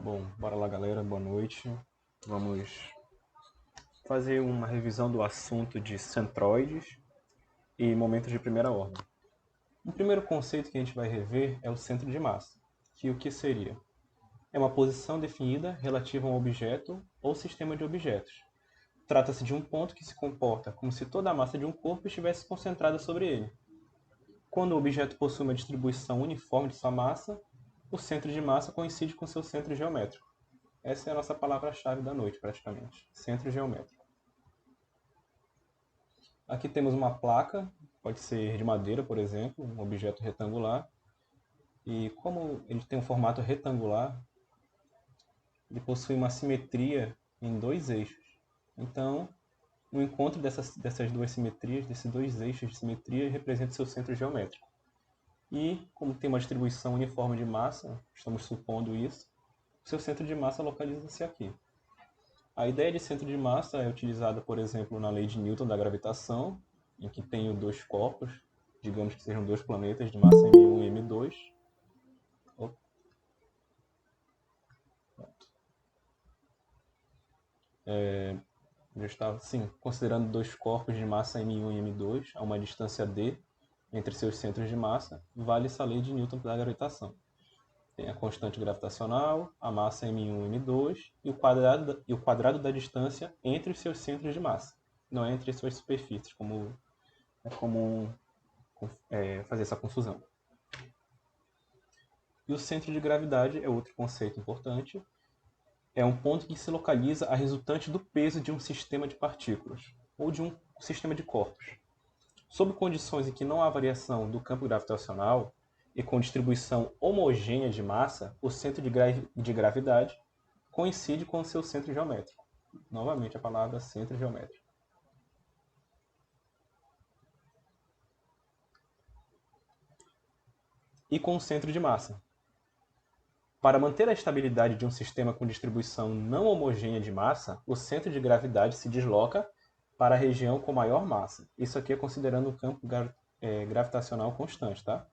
Bom, bora lá galera, boa noite. Vamos fazer uma revisão do assunto de centroides e momentos de primeira ordem. O primeiro conceito que a gente vai rever é o centro de massa, que o que seria? É uma posição definida relativa a um objeto ou sistema de objetos. Trata-se de um ponto que se comporta como se toda a massa de um corpo estivesse concentrada sobre ele. Quando o objeto possui uma distribuição uniforme de sua massa, o centro de massa coincide com seu centro geométrico. Essa é a nossa palavra-chave da noite, praticamente. Centro geométrico. Aqui temos uma placa, pode ser de madeira, por exemplo, um objeto retangular. E como ele tem um formato retangular, ele possui uma simetria em dois eixos. Então, o encontro dessas duas simetrias, desses dois eixos de simetria, representa o seu centro geométrico. E, como tem uma distribuição uniforme de massa, estamos supondo isso, o seu centro de massa localiza-se aqui. A ideia de centro de massa é utilizada, por exemplo, na lei de Newton da gravitação, em que tenho dois corpos, digamos que sejam dois planetas de massa m1 e m2. Já está, sim, considerando dois corpos de massa m1 e m2 a uma distância d entre seus centros de massa, vale essa lei de Newton da gravitação. Tem a constante gravitacional, a massa m1 e m2 e o quadrado da distância entre os seus centros de massa, não entre as suas superfícies, como é comum fazer essa confusão. E o centro de gravidade é outro conceito importante. É um ponto que se localiza a resultante do peso de um sistema de partículas, ou de um sistema de corpos. Sob condições em que não há variação do campo gravitacional e com distribuição homogênea de massa, o centro de gravidade coincide com o seu centro geométrico. Novamente a palavra centro geométrico. E com o centro de massa. Para manter a estabilidade de um sistema com distribuição não homogênea de massa, o centro de gravidade se desloca para a região com maior massa. Isso aqui é considerando o campo gravitacional constante, tá?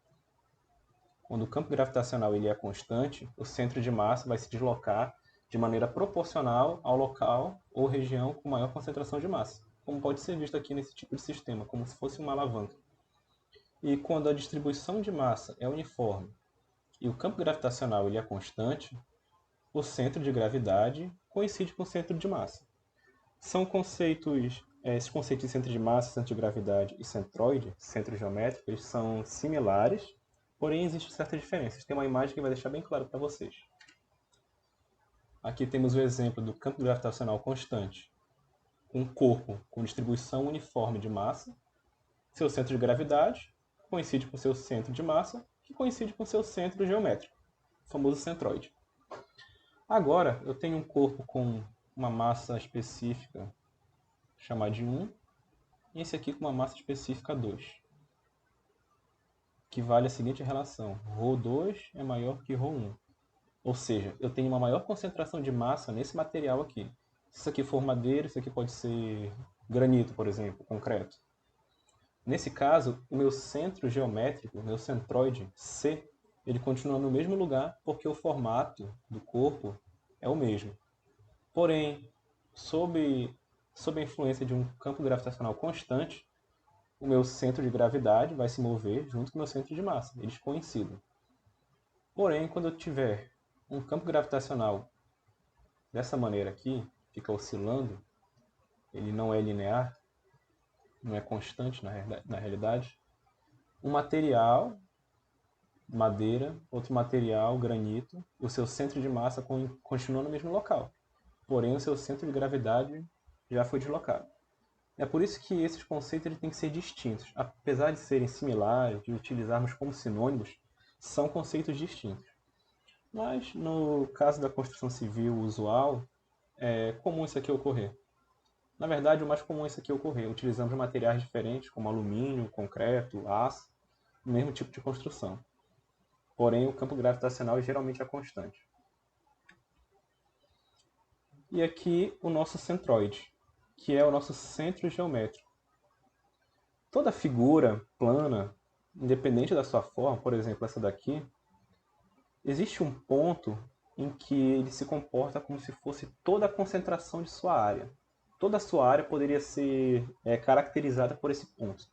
Quando o campo gravitacional ele é constante, o centro de massa vai se deslocar de maneira proporcional ao local ou região com maior concentração de massa, como pode ser visto aqui nesse tipo de sistema, como se fosse uma alavanca. E quando a distribuição de massa é uniforme e o campo gravitacional ele é constante, o centro de gravidade coincide com o centro de massa. São conceitos, esses conceitos de centro de massa, centro de gravidade e centroide, centro geométrico, eles são similares, porém existem certas diferenças. Tem uma imagem que vai deixar bem claro para vocês. Aqui temos o exemplo do campo gravitacional constante, um corpo com distribuição uniforme de massa, seu centro de gravidade coincide com seu centro de massa, que coincide com seu centro geométrico, o famoso centroide. Agora, eu tenho um corpo com uma massa específica, chamada de 1, e esse aqui com uma massa específica 2, que vale a seguinte relação: ρ2 é maior que ρ1. Ou seja, eu tenho uma maior concentração de massa nesse material aqui. Se isso aqui for madeira, isso aqui pode ser granito, por exemplo, concreto. Nesse caso, o meu centro geométrico, o meu centroide C, ele continua no mesmo lugar porque o formato do corpo é o mesmo. Porém, sob a influência de um campo gravitacional constante, o meu centro de gravidade vai se mover junto com o meu centro de massa. Eles coincidem. Porém, quando eu tiver um campo gravitacional dessa maneira aqui, fica oscilando, ele não é linear, não é constante na realidade, um material, madeira, outro material, granito, o seu centro de massa continua no mesmo local. Porém, o seu centro de gravidade já foi deslocado. É por isso que esses conceitos eles têm que ser distintos. Apesar de serem similares, de utilizarmos como sinônimos, são conceitos distintos. Mas, no caso da construção civil usual, é comum isso aqui ocorrer. Na verdade, o mais comum é isso aqui ocorrer. Utilizamos materiais diferentes, como alumínio, concreto, aço, no mesmo tipo de construção. Porém, o campo gravitacional geralmente é constante. E aqui o nosso centroide, que é o nosso centro geométrico. Toda figura plana, independente da sua forma, por exemplo, essa daqui, existe um ponto em que ele se comporta como se fosse toda a concentração de sua área. Toda a sua área poderia ser caracterizada por esse ponto.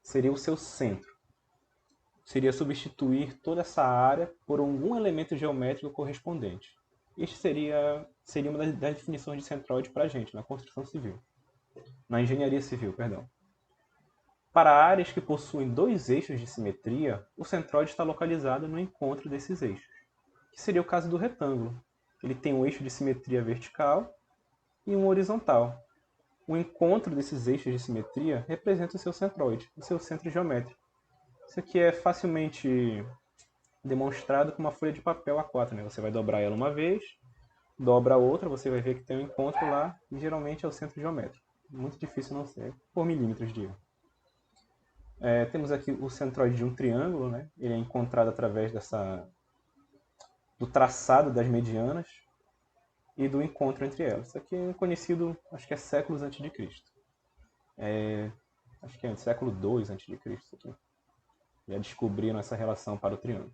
Seria o seu centro. Seria substituir toda essa área por algum elemento geométrico correspondente. Este seria uma das definições de centroide para a gente, na construção civil. Na engenharia civil, perdão. Para áreas que possuem dois eixos de simetria, o centroide está localizado no encontro desses eixos, que seria o caso do retângulo. Ele tem um eixo de simetria vertical e um horizontal. O encontro desses eixos de simetria representa o seu centroide, o seu centro geométrico. Isso aqui é facilmente demonstrado com uma folha de papel A4. Né? Você vai dobrar ela uma vez, dobra a outra, você vai ver que tem um encontro lá, e geralmente é o centro geométrico. Muito difícil não ser, por milímetros de erro. Temos aqui o centroide de um triângulo, né? Ele é encontrado através do traçado das medianas e do encontro entre elas. Isso aqui é conhecido, acho que é séculos antes de Cristo. Acho que é século II antes de Cristo. Aqui. Já descobriram essa relação para o triângulo.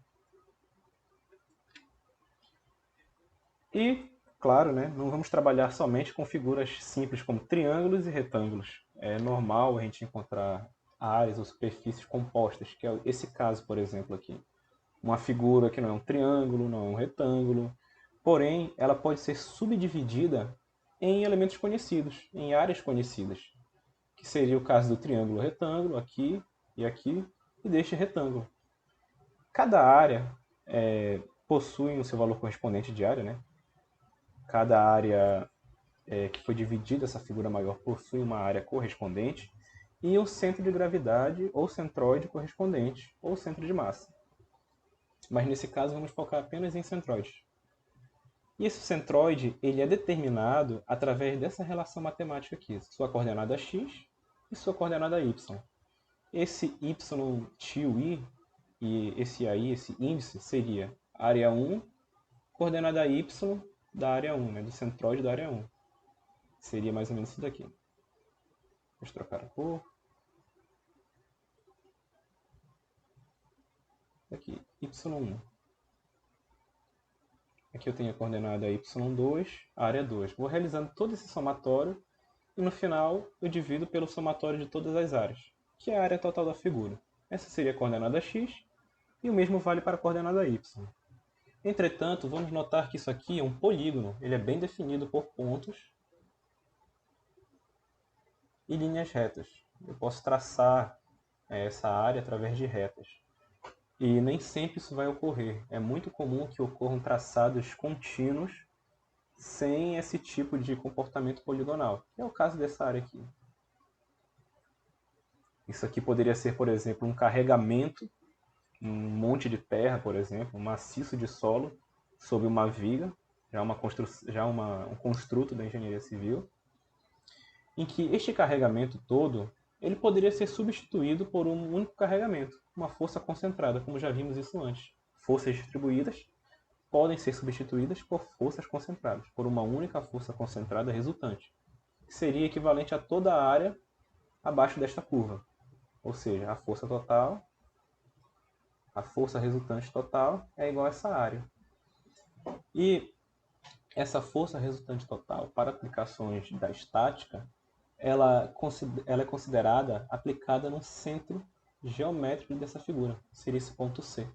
E, claro, né, não vamos trabalhar somente com figuras simples como triângulos e retângulos. É normal a gente encontrar áreas ou superfícies compostas, que é esse caso, por exemplo, aqui. Uma figura que não é um triângulo, não é um retângulo, porém, ela pode ser subdividida em elementos conhecidos, em áreas conhecidas, que seria o caso do triângulo retângulo, aqui, e deste retângulo. Cada área possui o seu valor correspondente de área, né? Cada área que foi dividida, essa figura maior, possui uma área correspondente e o centro de gravidade ou centroide correspondente, ou centro de massa. Mas nesse caso vamos focar apenas em centroides. E esse centroide ele é determinado através dessa relação matemática aqui, sua coordenada x e sua coordenada y. Esse y tio i e esse aí, esse índice, seria área 1, coordenada y da área 1, né, do centroide da área 1. Seria mais ou menos isso daqui. Vamos trocar a cor. Aqui, y1. Aqui eu tenho a coordenada y2, área 2. Vou realizando todo esse somatório e no final eu divido pelo somatório de todas as áreas, que é a área total da figura. Essa seria a coordenada x e o mesmo vale para a coordenada y. Entretanto, vamos notar que isso aqui é um polígono. Ele é bem definido por pontos e linhas retas. Eu posso traçar essa área através de retas. E nem sempre isso vai ocorrer. É muito comum que ocorram traçados contínuos sem esse tipo de comportamento poligonal. Que é o caso dessa área aqui. Isso aqui poderia ser, por exemplo, um carregamento, um monte de terra, por exemplo, um maciço de solo sobre uma viga, um construto da engenharia civil, em que este carregamento todo ele poderia ser substituído por um único carregamento, uma força concentrada, como já vimos isso antes. Forças distribuídas podem ser substituídas por forças concentradas, por uma única força concentrada resultante, que seria equivalente a toda a área abaixo desta curva. Ou seja, a força total, a força resultante total é igual a essa área. E essa força resultante total, para aplicações da estática, ela é considerada aplicada no centro geométrico dessa figura, seria esse ponto C.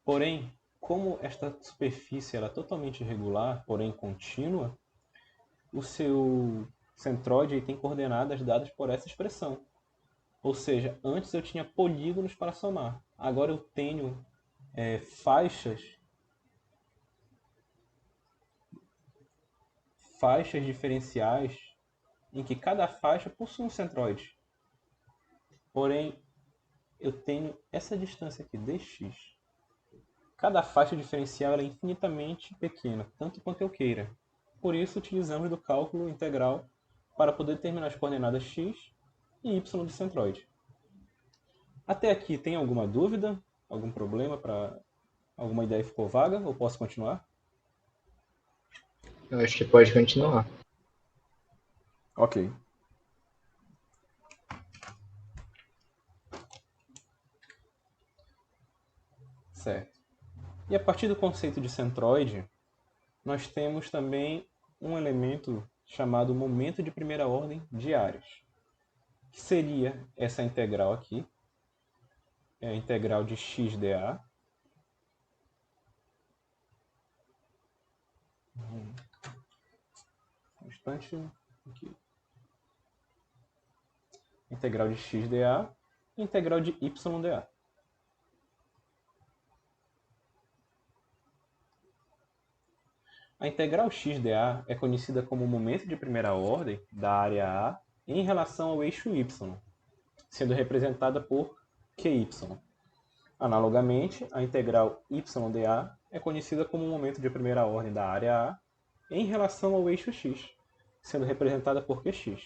Porém, como esta superfície é totalmente irregular, porém contínua, o seu centroide tem coordenadas dadas por essa expressão. Ou seja, antes eu tinha polígonos para somar, agora eu tenho faixas diferenciais em que cada faixa possui um centroide. Porém, eu tenho essa distância aqui, dx. Cada faixa diferencial é infinitamente pequena, tanto quanto eu queira. Por isso, utilizamos do cálculo integral para poder determinar as coordenadas x e y do centroide. Até aqui, tem alguma dúvida? Algum problema? Alguma ideia ficou vaga? Ou posso continuar? Eu acho que pode continuar. Ok. Certo. E a partir do conceito de centroide, nós temos também um elemento chamado momento de primeira ordem de áreas, que seria essa integral aqui, é a integral de x dA. Um instante aqui. Integral de x dA e integral de y dA. A integral x dA é conhecida como o momento de primeira ordem da área A em relação ao eixo y, sendo representada por QY. Analogamente, a integral y dA é conhecida como o momento de primeira ordem da área A em relação ao eixo x, sendo representada por Qx.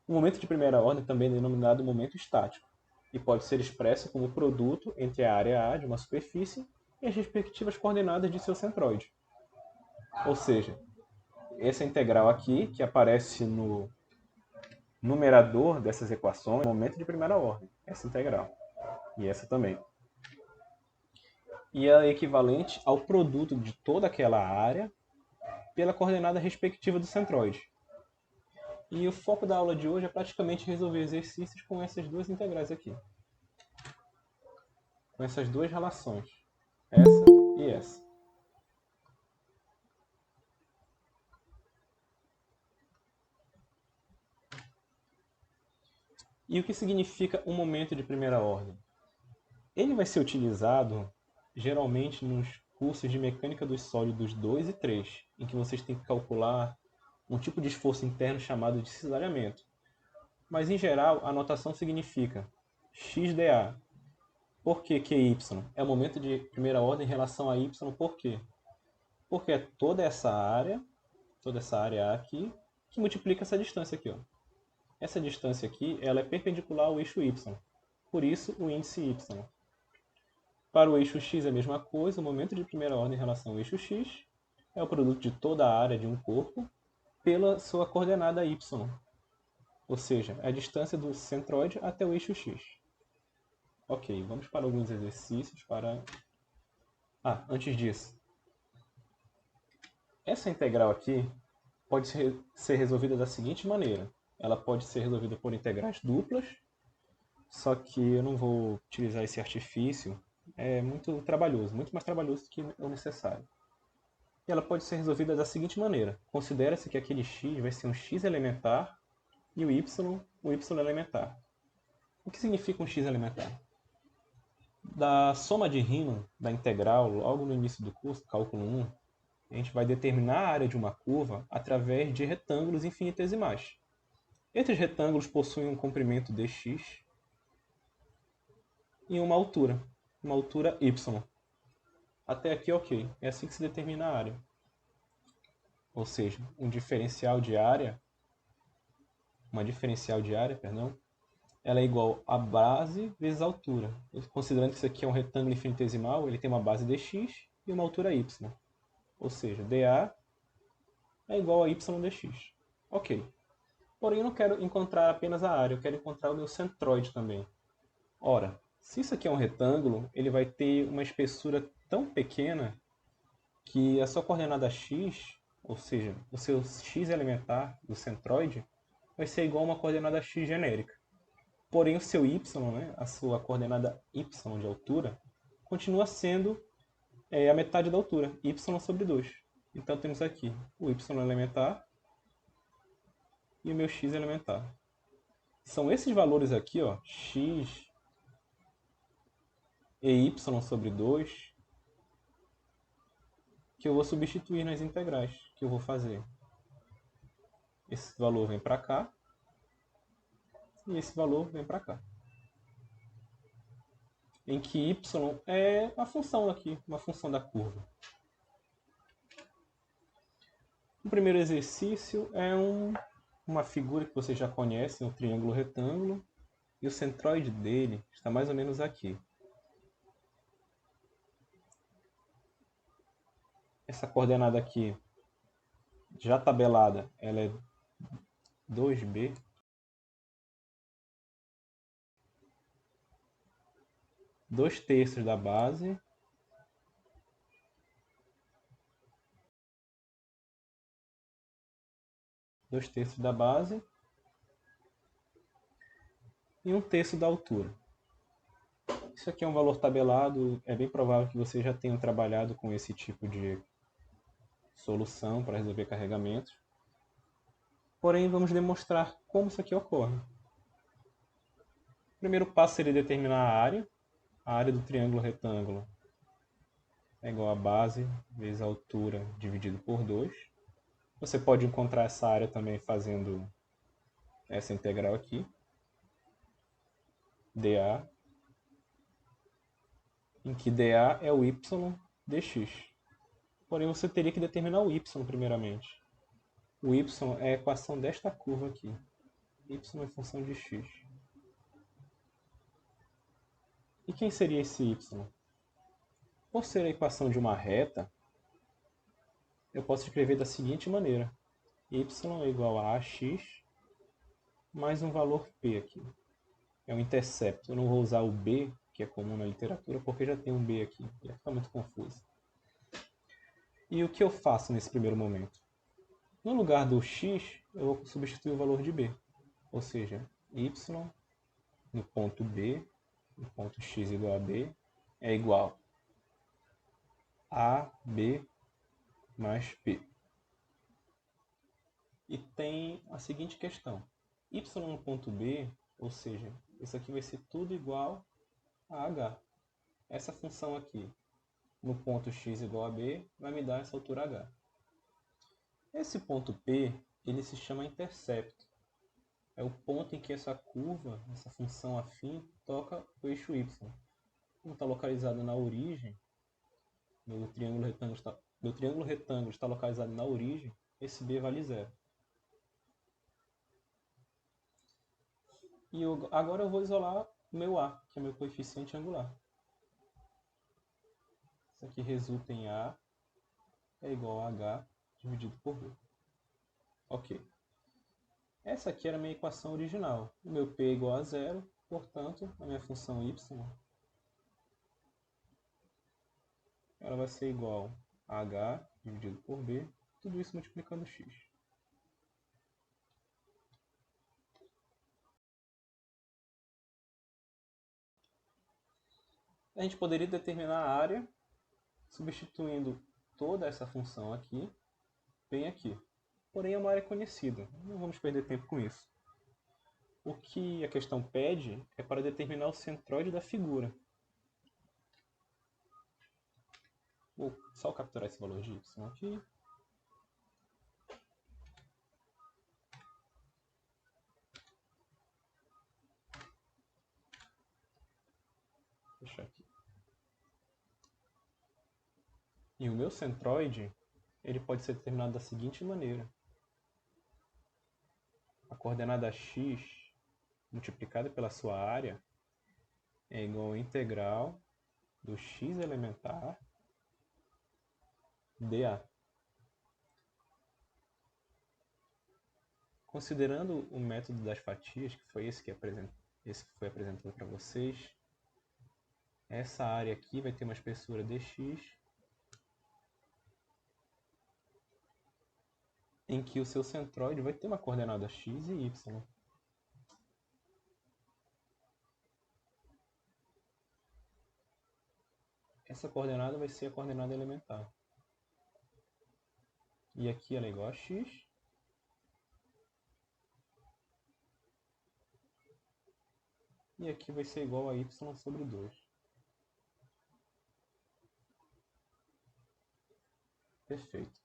O momento de primeira ordem também é denominado momento estático, e pode ser expresso como o produto entre a área A de uma superfície e as respectivas coordenadas de seu centroide. Ou seja, essa integral aqui, que aparece no numerador dessas equações, é o momento de primeira ordem, essa integral. E essa também. E é equivalente ao produto de toda aquela área pela coordenada respectiva do centroide. E o foco da aula de hoje é praticamente resolver exercícios com essas duas integrais aqui. Com essas duas relações. Essa e essa. E o que significa um momento de primeira ordem? Ele vai ser utilizado geralmente nos cursos de mecânica dos sólidos 2 e 3, em que vocês têm que calcular um tipo de esforço interno chamado de cisalhamento. Mas, em geral, a notação significa XdA. Por que QY? É o momento de primeira ordem em relação a Y, por quê? Porque é toda essa área aqui, que multiplica essa distância aqui. Ó. Essa distância aqui ela é perpendicular ao eixo Y. Por isso, o índice Y. Para o eixo x é a mesma coisa, o momento de primeira ordem em relação ao eixo x é o produto de toda a área de um corpo pela sua coordenada y, ou seja, a distância do centroide até o eixo x. Ok, vamos para alguns exercícios para... antes disso. Essa integral aqui pode ser resolvida da seguinte maneira. Ela pode ser resolvida por integrais duplas, só que eu não vou utilizar esse artifício. É muito trabalhoso, muito mais trabalhoso do que o necessário. E ela pode ser resolvida da seguinte maneira. Considera-se que aquele x vai ser um x elementar e o y elementar. O que significa um x elementar? Da soma de Riemann da integral, logo no início do curso, cálculo 1, a gente vai determinar a área de uma curva através de retângulos infinitesimais. Esses retângulos possuem um comprimento dx e uma altura y. Até aqui, ok. É assim que se determina a área. Ou seja, uma diferencial de área, ela é igual a base vezes a altura. Considerando que isso aqui é um retângulo infinitesimal, ele tem uma base dx e uma altura y. Ou seja, dA é igual a y dx. Ok. Porém, eu não quero encontrar apenas a área, eu quero encontrar o meu centroide também. Ora, se isso aqui é um retângulo, ele vai ter uma espessura tão pequena que a sua coordenada x, ou seja, o seu x elementar do centroide, vai ser igual a uma coordenada x genérica. Porém, o seu y, a sua coordenada y de altura, continua sendo a metade da altura, y sobre 2. Então, temos aqui o y elementar e o meu x elementar. São esses valores aqui, ó, x e y sobre 2, que eu vou substituir nas integrais que eu vou fazer. Esse valor vem para cá e esse valor vem para cá. Em que y é a função aqui, uma função da curva. O primeiro exercício é uma figura que vocês já conhecem, um triângulo retângulo, e o centroide dele está mais ou menos aqui. Essa coordenada aqui, já tabelada, ela é 2b. 2/3 da base 2/3 da base e 1/3 da altura. Isso aqui é um valor tabelado, é bem provável que vocês já tenham trabalhado com esse tipo de solução para resolver carregamentos. Porém, vamos demonstrar como isso aqui ocorre. O primeiro passo seria determinar a área. A área do triângulo retângulo é igual a base vezes a altura dividido por 2. Você pode encontrar essa área também fazendo essa integral aqui. dA, em que dA é o y dx. Porém, você teria que determinar o y primeiramente. O y é a equação desta curva aqui. Y é função de x. E quem seria esse y? Por ser a equação de uma reta, eu posso escrever da seguinte maneira. Y é igual a ax mais um valor p aqui. É um intercepto. Eu não vou usar o b, que é comum na literatura, porque já tem um b aqui. Ia ficar muito confuso. E o que eu faço nesse primeiro momento? No lugar do x, eu vou substituir o valor de b. Ou seja, y no ponto B, no ponto x igual a b, é igual a b mais p. E tem a seguinte questão. Y no ponto B, ou seja, isso aqui vai ser tudo igual a h. Essa função aqui, no ponto x igual a b, vai me dar essa altura h. Esse ponto P, ele se chama intercepto. É o ponto em que essa curva, essa função afim, toca o eixo y. Como está localizado na origem, meu triângulo retângulo está localizado na origem, esse b vale 0. E agora eu vou isolar o meu a, que é meu coeficiente angular. Isso aqui resulta em a é igual a h dividido por b. Ok. Essa aqui era a minha equação original. O meu p é igual a 0, portanto, a minha função y ela vai ser igual a h dividido por b, tudo isso multiplicando x. A gente poderia determinar a área substituindo toda essa função aqui, bem aqui. Porém, é uma área conhecida, não vamos perder tempo com isso. O que a questão pede é para determinar o centroide da figura. Vou só capturar esse valor de y aqui. Deixar aqui. E o meu centroide, ele pode ser determinado da seguinte maneira. A coordenada x multiplicada pela sua área é igual a integral do x elementar dA. Considerando o método das fatias, que foi esse que foi apresentado para vocês, essa área aqui vai ter uma espessura dx, em que o seu centroide vai ter uma coordenada x e y. Essa coordenada vai ser a coordenada elementar. E aqui ela é igual a x. E aqui vai ser igual a y sobre 2. Perfeito.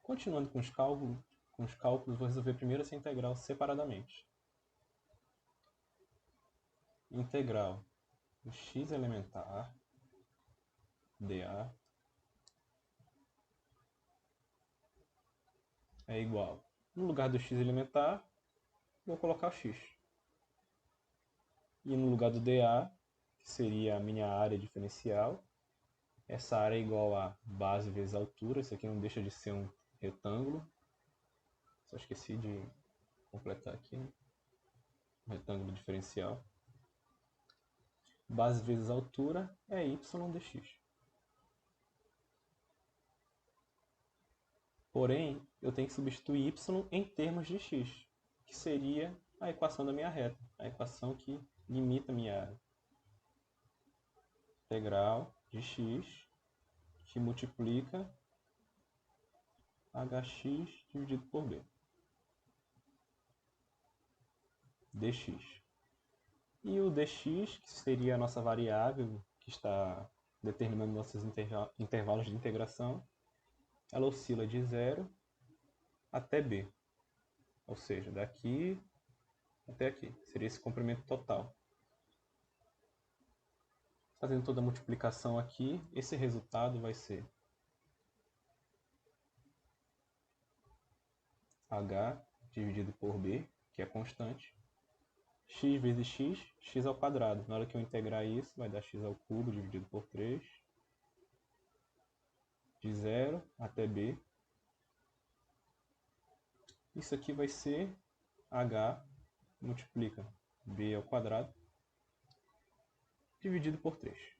Continuando com os cálculos, vou resolver primeiro essa integral separadamente. Integral do x elementar dA é igual, no lugar do x elementar, vou colocar o x. E no lugar do dA, que seria a minha área diferencial, essa área é igual a base vezes a altura. Isso aqui não deixa de ser um retângulo. Só esqueci de completar aqui, né? Um retângulo diferencial. Base vezes a altura é y dx. Porém, eu tenho que substituir y em termos de x, que seria a equação da minha reta, a equação que limita a minha área. Integral de x que multiplica hx dividido por b, dx. E o dx, que seria a nossa variável que está determinando nossos intervalos de integração, ela oscila de 0 até b, ou seja, daqui até aqui, seria esse comprimento total. Fazendo toda a multiplicação aqui, esse resultado vai ser h dividido por b, que é constante, x vezes x, x ao quadrado. Na hora que eu integrar isso, vai dar x ao cubo dividido por 3, de 0 até b. Isso aqui vai ser h multiplica b ao quadrado dividido por 3.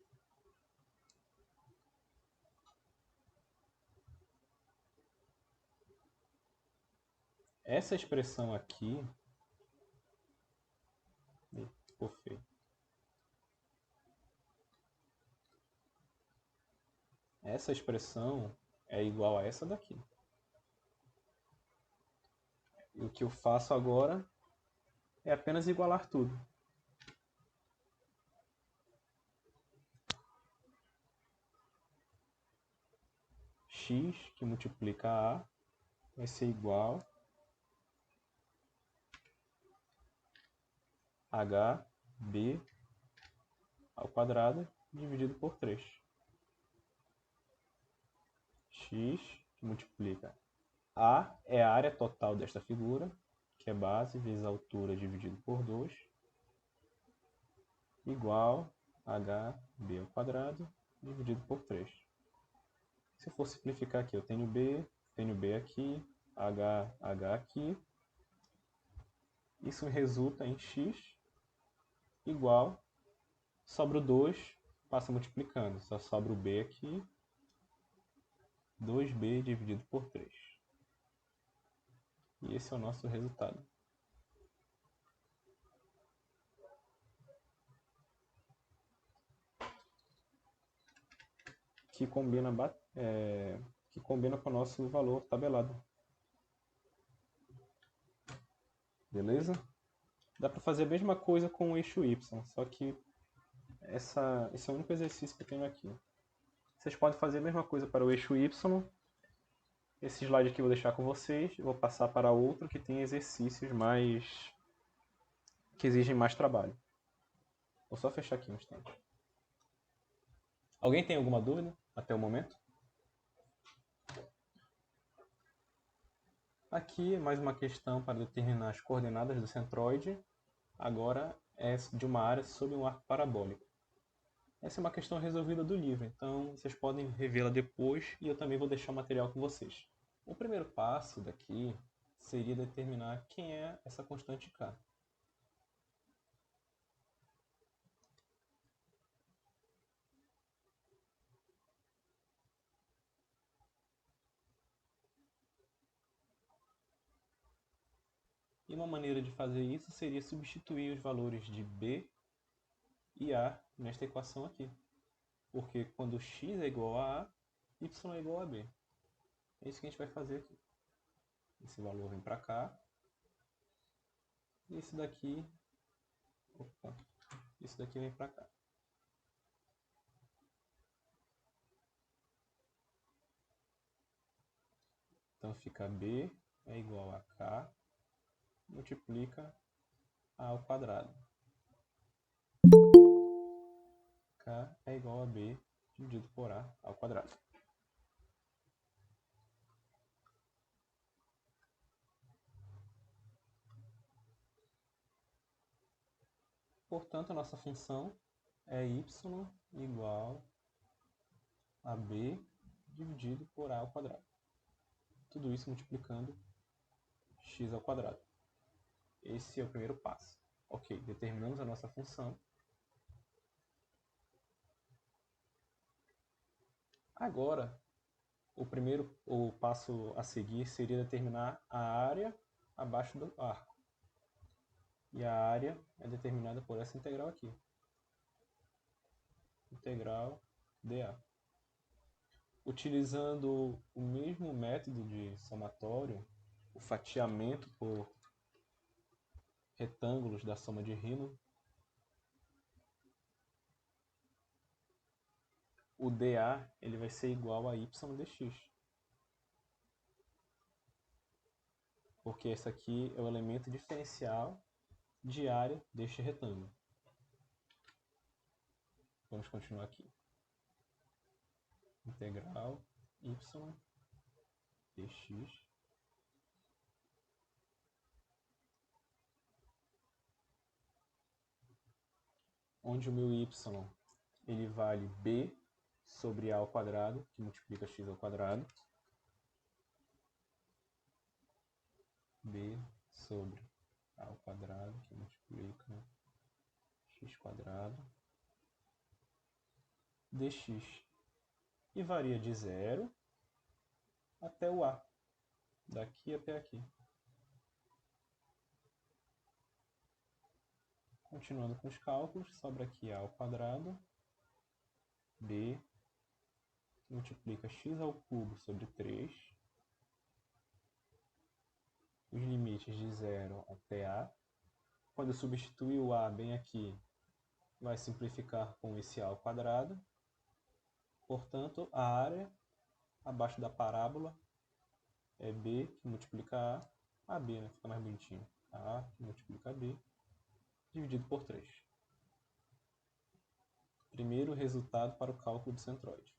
Essa expressão aqui ficou feio. Essa expressão é igual a essa daqui. E o que eu faço agora é apenas igualar tudo. X que multiplica a vai ser igual a hb ao quadrado dividido por 3. X que multiplica a é a área total desta figura, que é base vezes a altura dividido por 2, igual a hb ao quadrado dividido por 3. Se eu for simplificar aqui, eu tenho b aqui, h aqui. Isso resulta em x igual, sobra o 2, passa multiplicando, só sobra o b aqui, 2b dividido por 3. E esse é o nosso resultado. Que combina com o nosso valor tabelado. Beleza? Dá para fazer a mesma coisa com o eixo y, só que esse é o único exercício que eu tenho aqui. Vocês podem fazer a mesma coisa para o eixo y. Esse slide aqui eu vou deixar com vocês. Eu vou passar para outro que tem exercícios que exigem mais trabalho. Vou só fechar aqui um instante. Alguém tem alguma dúvida até o momento? Aqui, mais uma questão para determinar as coordenadas do centroide. Agora é de uma área sob um arco parabólico. Essa é uma questão resolvida do livro, então vocês podem revê-la depois e eu também vou deixar o material com vocês. O primeiro passo daqui seria determinar quem é essa constante k. E uma maneira de fazer isso seria substituir os valores de b e a nesta equação aqui. Porque quando x é igual a a, y é igual a b. É isso que a gente vai fazer aqui. Esse valor vem para cá. E esse daqui vem para cá. Então fica b é igual a k multiplica a ao quadrado. K é igual a b dividido por a ao quadrado. Portanto, a nossa função é y igual a b dividido por a ao quadrado. Tudo isso multiplicando x ao quadrado. Esse é o primeiro passo. Ok, determinamos a nossa função. Agora, O passo a seguir seria determinar a área abaixo do arco. E a área é determinada por essa integral aqui. Integral dA. Utilizando o mesmo método de somatório, o fatiamento por retângulos da soma de Riemann, o dA ele vai ser igual a y dx. Porque esse aqui é o elemento diferencial de área deste retângulo. Vamos continuar aqui. Integral y dx onde o meu y ele vale b sobre a ao quadrado, que multiplica x ao quadrado. B sobre a ao quadrado, que multiplica x quadrado, dx. E varia de 0 até o a, daqui até aqui. Continuando com os cálculos, sobra aqui a ao quadrado, b, que multiplica x ao cubo sobre 3, os limites de 0 até a. Quando eu substituir o a bem aqui, vai simplificar com esse a ao quadrado. Portanto, a área abaixo da parábola é b, que multiplica a b, né? Fica mais bonitinho. A, que multiplica b, dividido por 3. Primeiro resultado para o cálculo do centroide.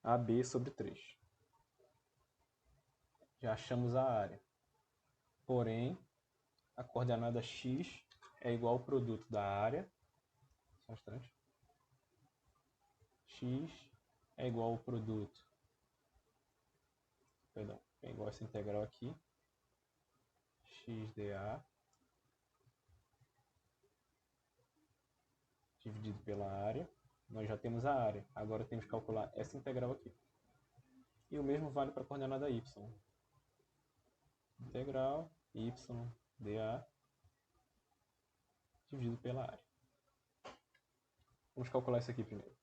AB sobre 3. Já achamos a área. Porém, a coordenada x é igual ao produto da área. Só um instante. X é igual ao produto. Perdão, é igual a essa integral aqui. X dA dividido pela área. Nós já temos a área. Agora temos que calcular essa integral aqui. E o mesmo vale para a coordenada y. Integral y dA dividido pela área. Vamos calcular isso aqui primeiro.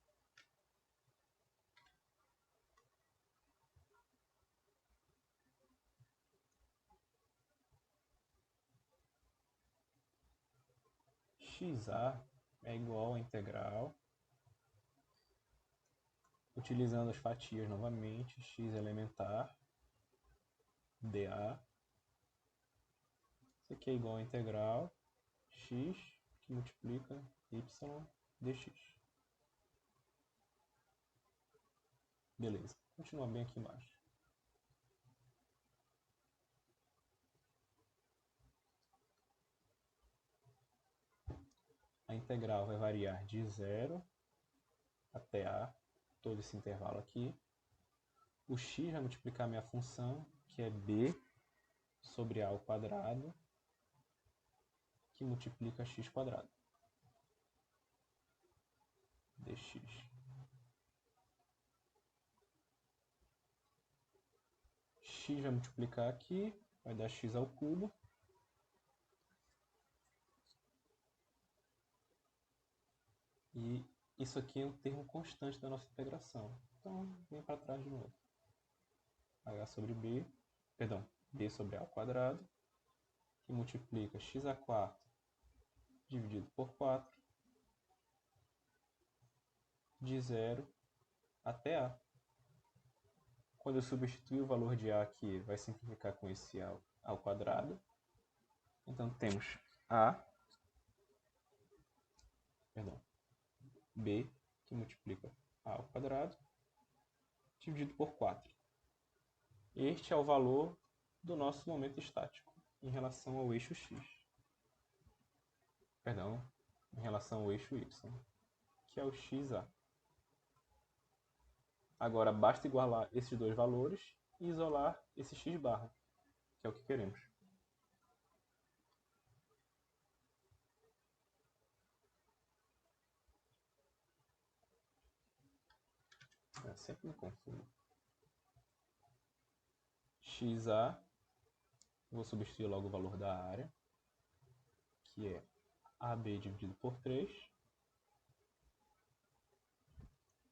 XA é igual a integral, utilizando as fatias novamente, x elementar, dA. Isso aqui é igual a integral x, que multiplica y dx. Beleza, continua bem aqui embaixo. A integral vai variar de 0 até a, todo esse intervalo aqui. O x vai multiplicar a minha função, que é b sobre a ao quadrado, que multiplica x quadrado, dx. X vai multiplicar aqui, vai dar x ao cubo. E isso aqui é um termo constante da nossa integração. Então, vem para trás de novo. H sobre b, perdão, b sobre a ao quadrado, que multiplica x a quarto dividido por 4, de 0 até a. Quando eu substituir o valor de a aqui, vai simplificar com esse a ao quadrado. Então, temos b, que multiplica a ao quadrado, dividido por 4. Este é o valor do nosso momento estático em relação ao eixo x. Perdão, em relação ao eixo y, que é o xa. Agora, basta igualar esses dois valores e isolar esse x barra, que é o que queremos. Sempre me confundo. XA, vou substituir logo o valor da área, que é AB dividido por 3,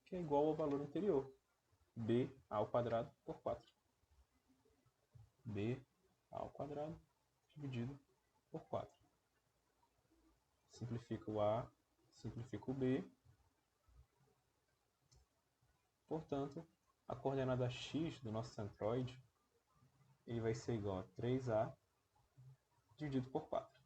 que é igual ao valor anterior, B ao quadrado por 4. B ao quadrado dividido por 4. Simplifica o A, simplifica o B. Portanto, a coordenada x do nosso centroide ele vai ser igual a 3A dividido por 4.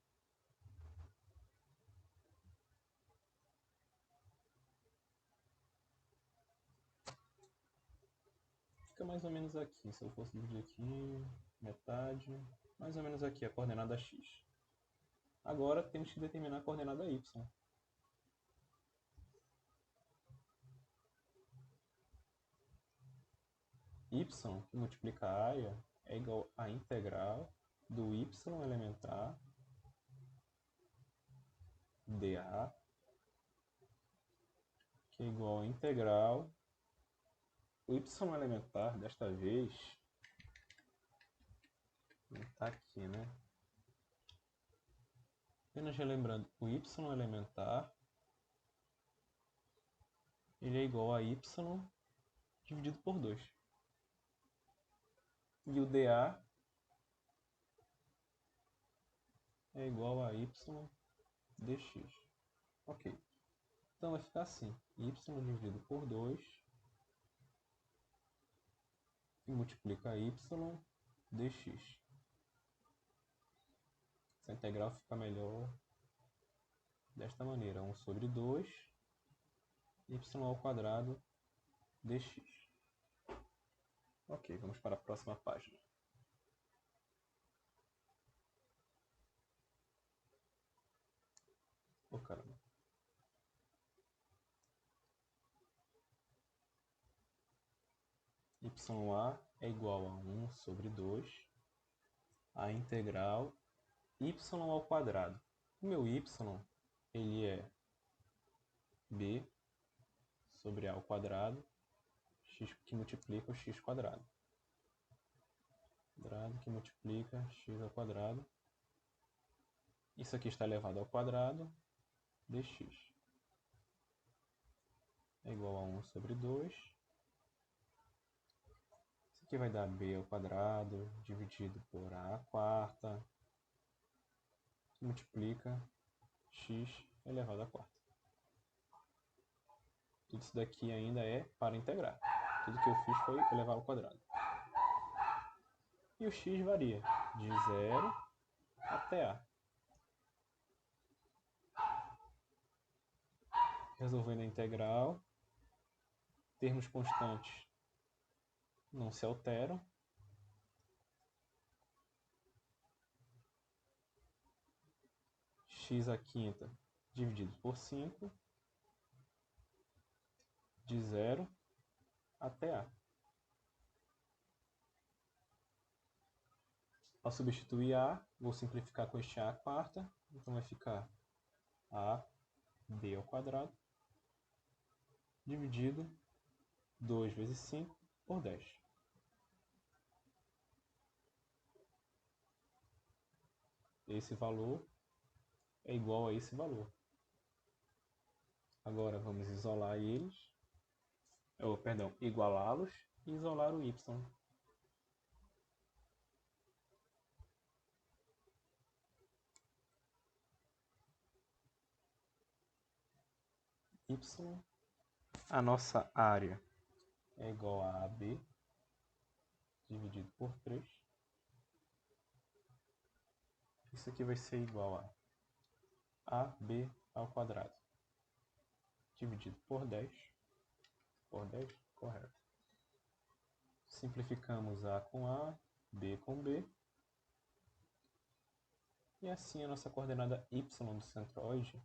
Fica mais ou menos aqui. Se eu fosse dividir aqui, metade, mais ou menos aqui a coordenada x. Agora temos que determinar a coordenada y. Y, que multiplica a área, é igual à integral do y elementar dA, que é igual à integral. O y elementar, desta vez, não está aqui, né? Apenas relembrando, o y elementar ele é igual a y dividido por 2. E o dA é igual a y dx. Ok. Então vai ficar assim, y dividido por 2 e multiplica y dx. Essa integral fica melhor desta maneira, 1 sobre 2 y ao quadrado dx. Ok, vamos para a próxima página. Oh, caramba. YA é igual a 1 sobre 2 a integral y ao quadrado. O meu y ele é b sobre a ao quadrado, x que multiplica o x quadrado. Quadrado que multiplica x ao quadrado. Isso aqui está elevado ao quadrado, dx. É igual a 1 sobre 2. Isso aqui vai dar b ao quadrado, dividido por a quarta, que multiplica x elevado à quarta. Tudo isso daqui ainda é para integrar. Tudo que eu fiz foi elevar ao quadrado. E o x varia de 0 até a. Resolvendo a integral, termos constantes não se alteram. X à quinta dividido por 5, de 0 até a. Ao substituir a, vou simplificar com este a à quarta, então vai ficar a b ao quadrado, dividido 2 vezes 5 por 10. Esse valor é igual a esse valor. Agora vamos isolar eles, igualá-los e isolar o y. A nossa área é igual a AB dividido por 3. Isso aqui vai ser igual a AB ao quadrado dividido por 10. Por 10, correto. Simplificamos A com A, B com B. E assim a nossa coordenada y do centroide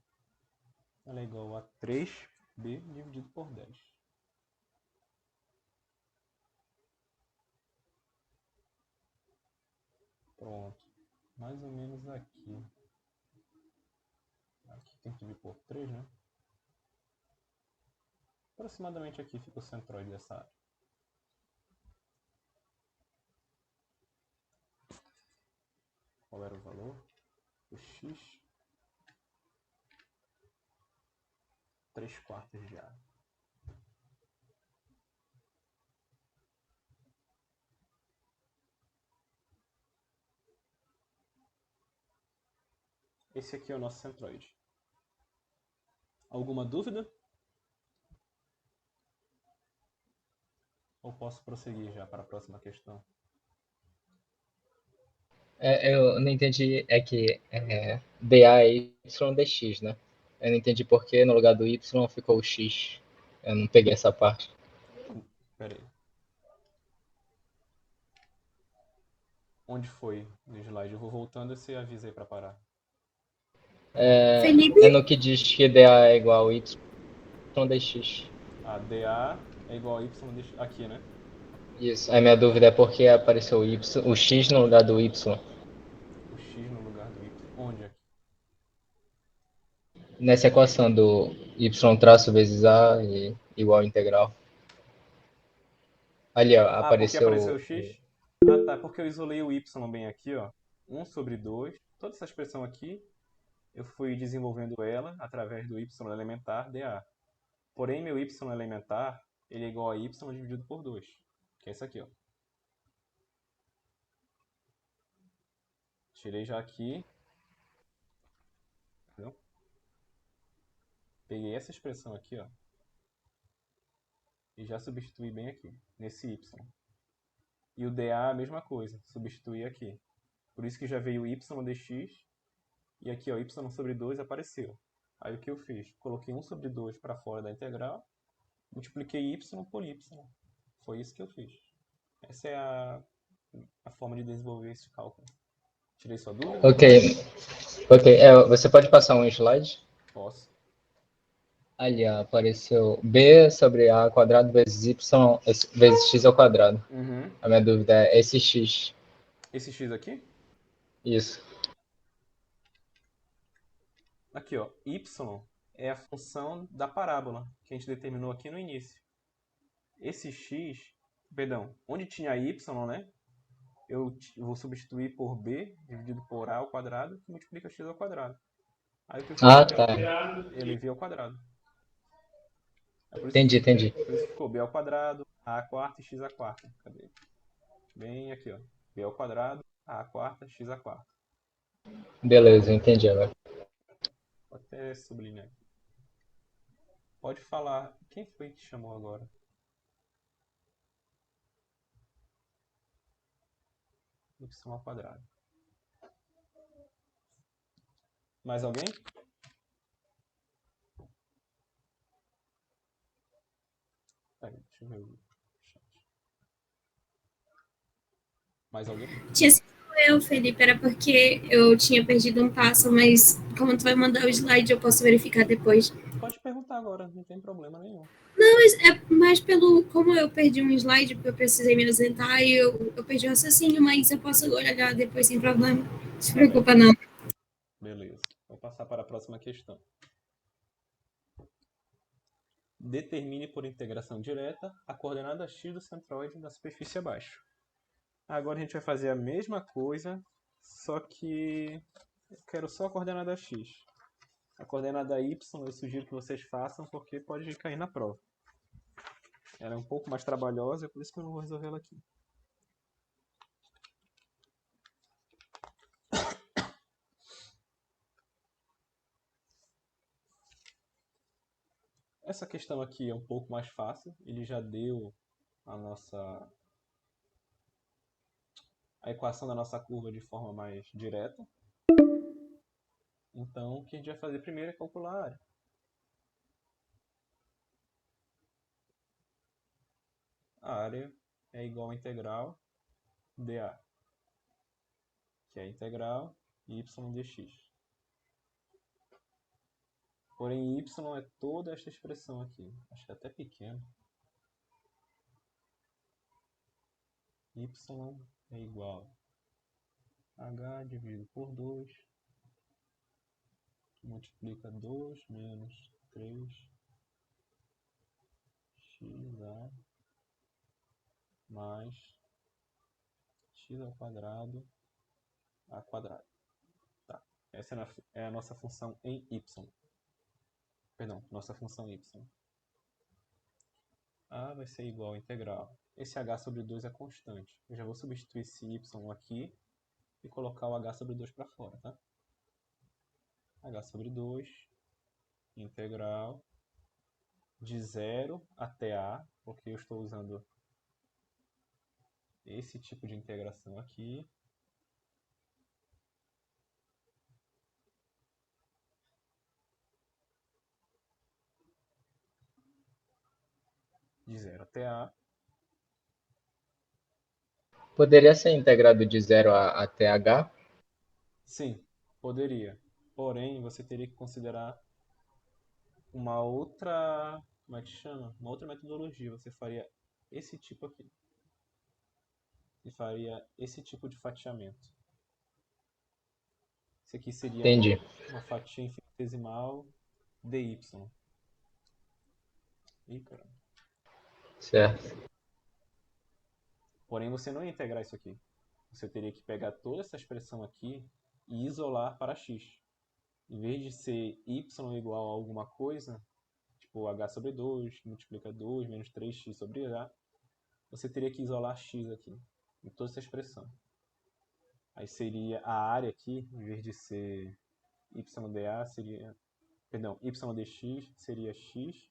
ela é igual a 3b dividido por 10. Pronto. Mais ou menos aqui. Aqui tem que dividir por 3, né? Aproximadamente aqui fica o centroide dessa área. Qual era o valor? O x, 3/4 de área. Esse aqui é o nosso centroide. Alguma dúvida? Ou posso prosseguir já para a próxima questão? Eu não entendi, é que dA é y dx, né? Eu não entendi por que no lugar do y ficou o x. Eu não peguei essa parte. Pera aí. Onde foi no slide? Eu vou voltando e você avisa aí para parar. É no que diz que dA é igual a y dx. A dA é igual a y aqui, né? Isso. Aí minha dúvida é por que apareceu o x no lugar do y. O x no lugar do y. Onde aqui? Nessa equação do y traço vezes a igual a integral. Ali, ó, Ah, porque apareceu apareceu. o x? Ah, tá. Porque eu isolei o y bem aqui, ó. 1/2. Toda essa expressão aqui, eu fui desenvolvendo ela através do y elementar dA. Porém, meu y elementar, ele é igual a y dividido por 2. Que é isso aqui, ó. Tirei já aqui. Entendeu? Peguei essa expressão aqui, ó. E já substituí bem aqui, nesse y. E o dA a mesma coisa, substituí aqui. Por isso que já veio o y dx. E aqui, ó, y/2 apareceu. Aí o que eu fiz? Coloquei 1/2 para fora da integral, multipliquei y por y. Foi isso que eu fiz. Essa é a forma de desenvolver esse cálculo. Tirei sua dúvida? Ok. Ok. Você pode passar um slide? Posso. Ali, ó, apareceu b sobre a quadrado vezes y vezes x ao quadrado. Uhum. A minha dúvida é esse x. Esse x aqui? Isso. Aqui, ó. Y é a função da parábola que a gente determinou aqui no início. Esse x, perdão, onde tinha y, né? Eu vou substituir por b dividido por a ao quadrado, que multiplica x ao quadrado. Aí o que eu fiz Ah, aqui, ó, tá. elevei ao quadrado. É Entendi, entendi. por isso que ficou b ao quadrado, a quarta e x a quarta. Cadê? Bem aqui, ó. B ao quadrado, a quarta, x a quarta. Beleza, entendi agora. Vou até sublinhar aqui. Pode falar. Quem foi que chamou agora? Y ao quadrado. Mais alguém? Peraí, deixa eu ver o chat. Mais alguém? Tinha sido eu, Felipe, era porque eu tinha perdido um passo, mas como tu vai mandar o slide, eu posso verificar depois. Pode perguntar agora, não tem problema nenhum. Não, mas é mais pelo. Como eu perdi um slide, porque eu precisei me ausentar e eu perdi o raciocínio, mas eu posso olhar depois sem problema. Não se Tá bem. preocupa, não. Beleza. Vou passar para a próxima questão. Determine por integração direta a coordenada x do centroide da superfície abaixo. Agora a gente vai fazer a mesma coisa, só que eu quero só a coordenada x. A coordenada y eu sugiro que vocês façam porque pode cair na prova. Ela é um pouco mais trabalhosa, por isso que eu não vou resolver ela aqui. Essa questão aqui é um pouco mais fácil, ele já deu a equação da nossa curva de forma mais direta. Então, o que a gente vai fazer primeiro é calcular a área. A área é igual a integral dA, que é a integral y dx. Porém, y é toda esta expressão aqui. Acho que é até pequeno. Y é igual a h dividido por 2, que multiplica 2 menos 3 xa mais x ao quadrado a quadrado. Tá. Essa é a nossa função em y. Perdão, nossa função y. A vai ser igual a integral. Esse h sobre 2 é constante. Eu já vou substituir esse y aqui e colocar o h sobre 2 para fora, tá? H sobre 2, integral de 0 até a, porque eu estou usando esse tipo de integração aqui. De 0 até a. Poderia ser integrado de 0 até h? Sim, poderia. Porém, você teria que considerar uma outra, como é que chama? Uma outra metodologia. Você faria esse tipo aqui. E faria esse tipo de fatiamento. Isso aqui seria Entendi. uma fatia infinitesimal dy. Ih, caramba. Certo. Porém, você não ia integrar isso aqui. Você teria que pegar toda essa expressão aqui e isolar para x. Em vez de ser y igual a alguma coisa, tipo h sobre 2, que multiplica 2 menos 3x sobre h, você teria que isolar x aqui, em toda essa expressão. Aí seria a área aqui, em vez de ser yda, seria... Perdão, ydx seria x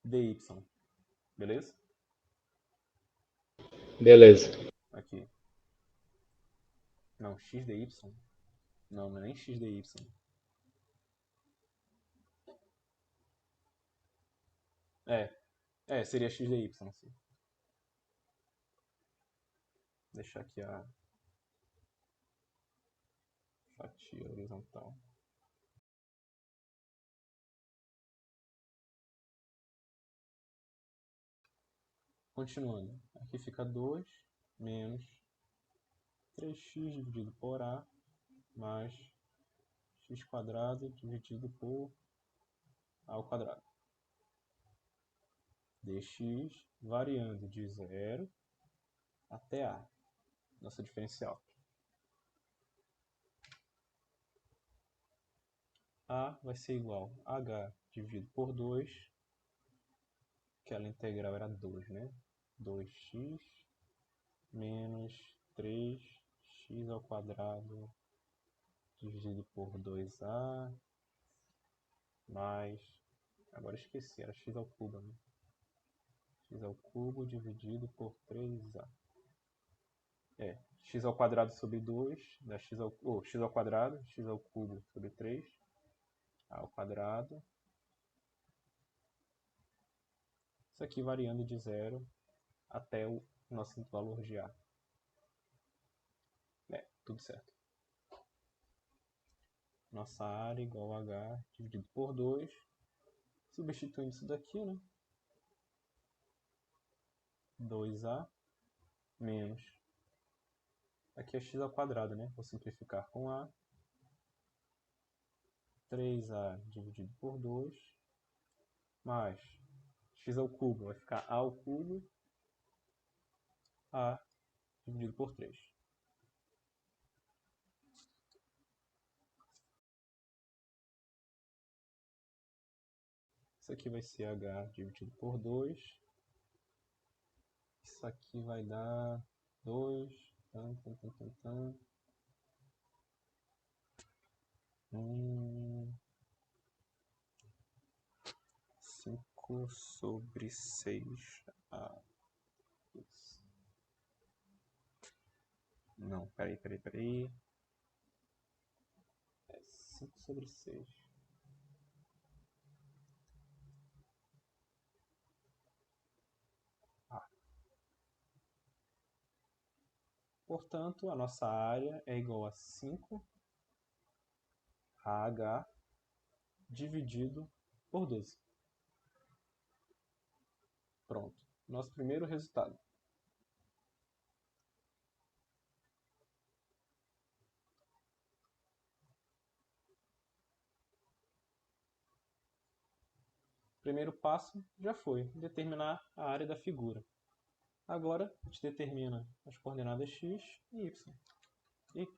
dy. Beleza? Beleza. Aqui. Não, x dy. Não, não é nem x dy. Seria x dy, sim. Deixar aqui a fatia horizontal. Continuando, aqui fica 2 menos 3x dividido por a mais x quadrado dividido por a ao quadrado. Dx variando de 0 até a, nossa diferencial. A vai ser igual a h dividido por 2, aquela integral era 2, né? 2x menos 3x ao quadrado dividido por 2a mais... Agora esqueci, era x ao cubo, né? X ao cubo dividido por 3a. X ao quadrado sobre 2, dá x ao quadrado, x ao cubo sobre 3, a ao quadrado. Isso aqui variando de 0 até o nosso valor de a. Tudo certo. Nossa área igual a h dividido por 2. Substituindo isso daqui, né? 2a menos... Aqui é x ao quadrado, né? Vou simplificar com a. 3a dividido por 2 mais x ao cubo, vai ficar a ao cubo, a dividido por 3. Isso aqui vai ser h dividido por 2. Isso aqui vai dar 2. 5 sobre 6. Não, peraí. 5 sobre 6. Portanto, a nossa área é igual a 5 AH dividido por 12. Pronto. Nosso primeiro resultado. primeiro passo já foi determinar a área da figura. Agora a gente determina as coordenadas x e y. E,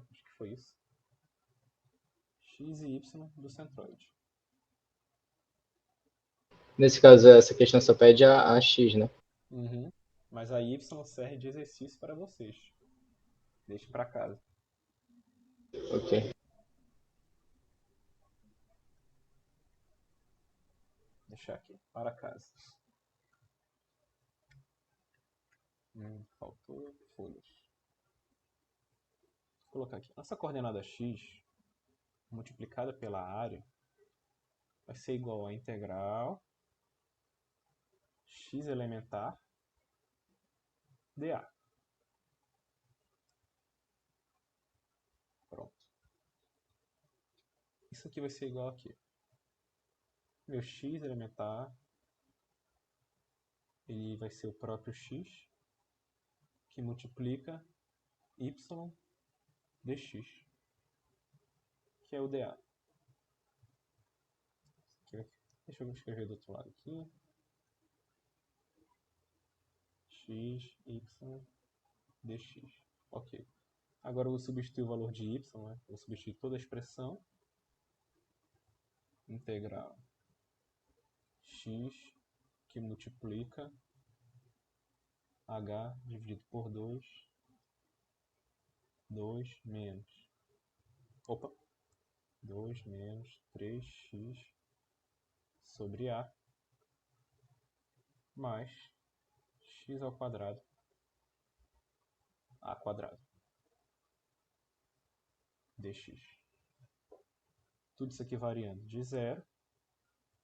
acho que foi isso. X e y do centroide. Nesse caso, essa questão só pede a x, né? Uhum. Mas a y serve de exercício para vocês. Deixe para casa. Ok. Deixar aqui, para casa. Faltou folhas. Vou colocar aqui. Nossa coordenada x multiplicada pela área vai ser igual a integral x elementar dA. Pronto. Isso aqui vai ser igual aqui. Meu x elementar, ele vai ser o próprio x que multiplica y dx, que é o dA. Deixa eu escrever do outro lado aqui. X, y, dx. Ok. Agora eu vou substituir o valor de y, né? Vou substituir toda a expressão. Integral x que multiplica h dividido por 2 menos 2 menos 3x sobre a mais x ao quadrado a quadrado dx. Tudo isso aqui variando de 0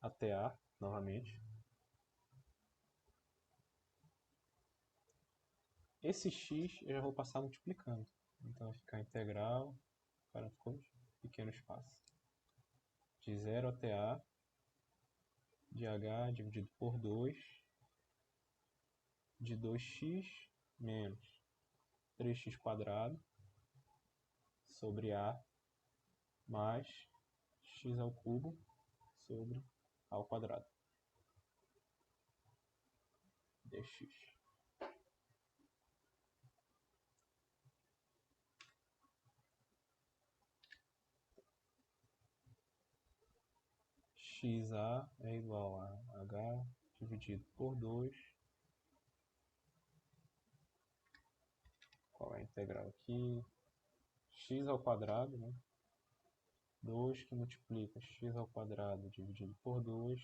até a novamente. Esse x eu já vou passar multiplicando. Então vai ficar integral, para ficou pequeno espaço, de 0 até a de h dividido por 2 de 2x menos 3x quadrado sobre a mais x ao cubo sobre a ao quadrado dx. xa é igual a h dividido por 2. Qual é a integral aqui? X ao quadrado, né? 2 que multiplica x ao quadrado dividido por 2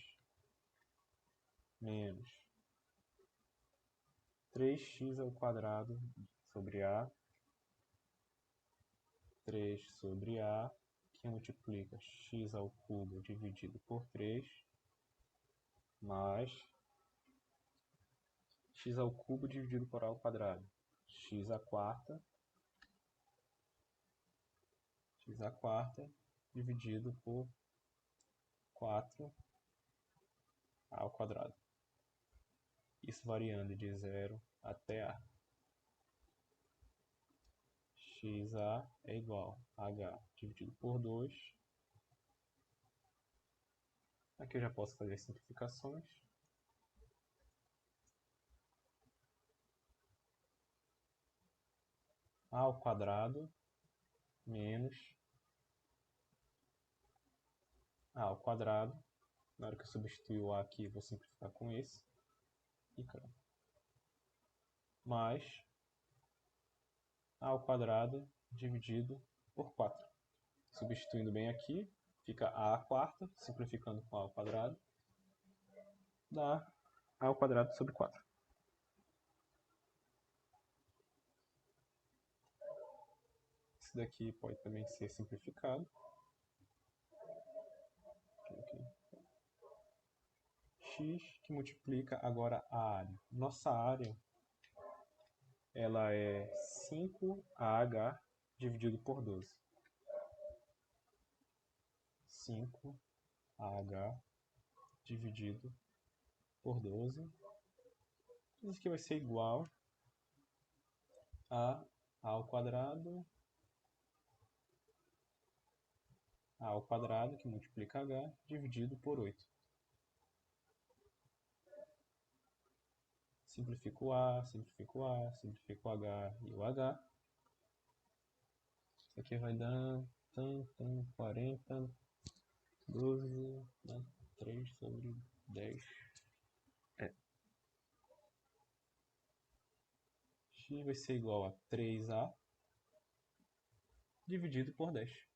menos 3x ao quadrado sobre a 3 sobre a que multiplica x ao cubo dividido por 3 mais x ao cubo dividido por a ao quadrado, x à quarta dividido por 4 ao quadrado. Isso variando de 0 até a. xa é igual a h dividido por 2. Aqui eu já posso fazer simplificações. A ao quadrado menos a ao quadrado. Na hora que eu substituir o a aqui, vou simplificar com esse. Mais a ao quadrado dividido por 4. Substituindo bem aqui, fica a à quarta, simplificando com a ao quadrado, dá a ao quadrado sobre 4. Esse daqui pode também ser simplificado. X que multiplica agora a área. Nossa área ela é 5AH dividido por 12. 5AH dividido por 12. Isso aqui vai ser igual a ao quadrado A ao quadrado, que multiplica H, dividido por 8. Simplifico o A, simplifico o A, simplifico o H e o H. Isso aqui vai dar 40, 12, né? 3 sobre 10. X vai ser igual a 3A dividido por 10.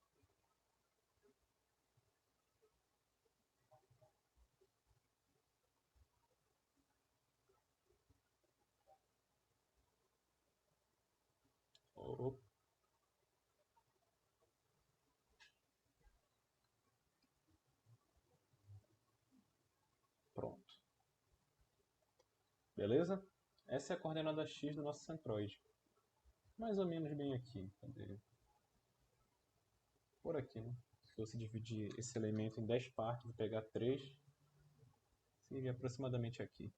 Pronto. Beleza? Essa é a coordenada x do nosso centroide. Mais ou menos bem aqui. Cadê? Por aqui, né? Se fosse dividir esse elemento em 10 partes e pegar 3, seria aproximadamente aqui.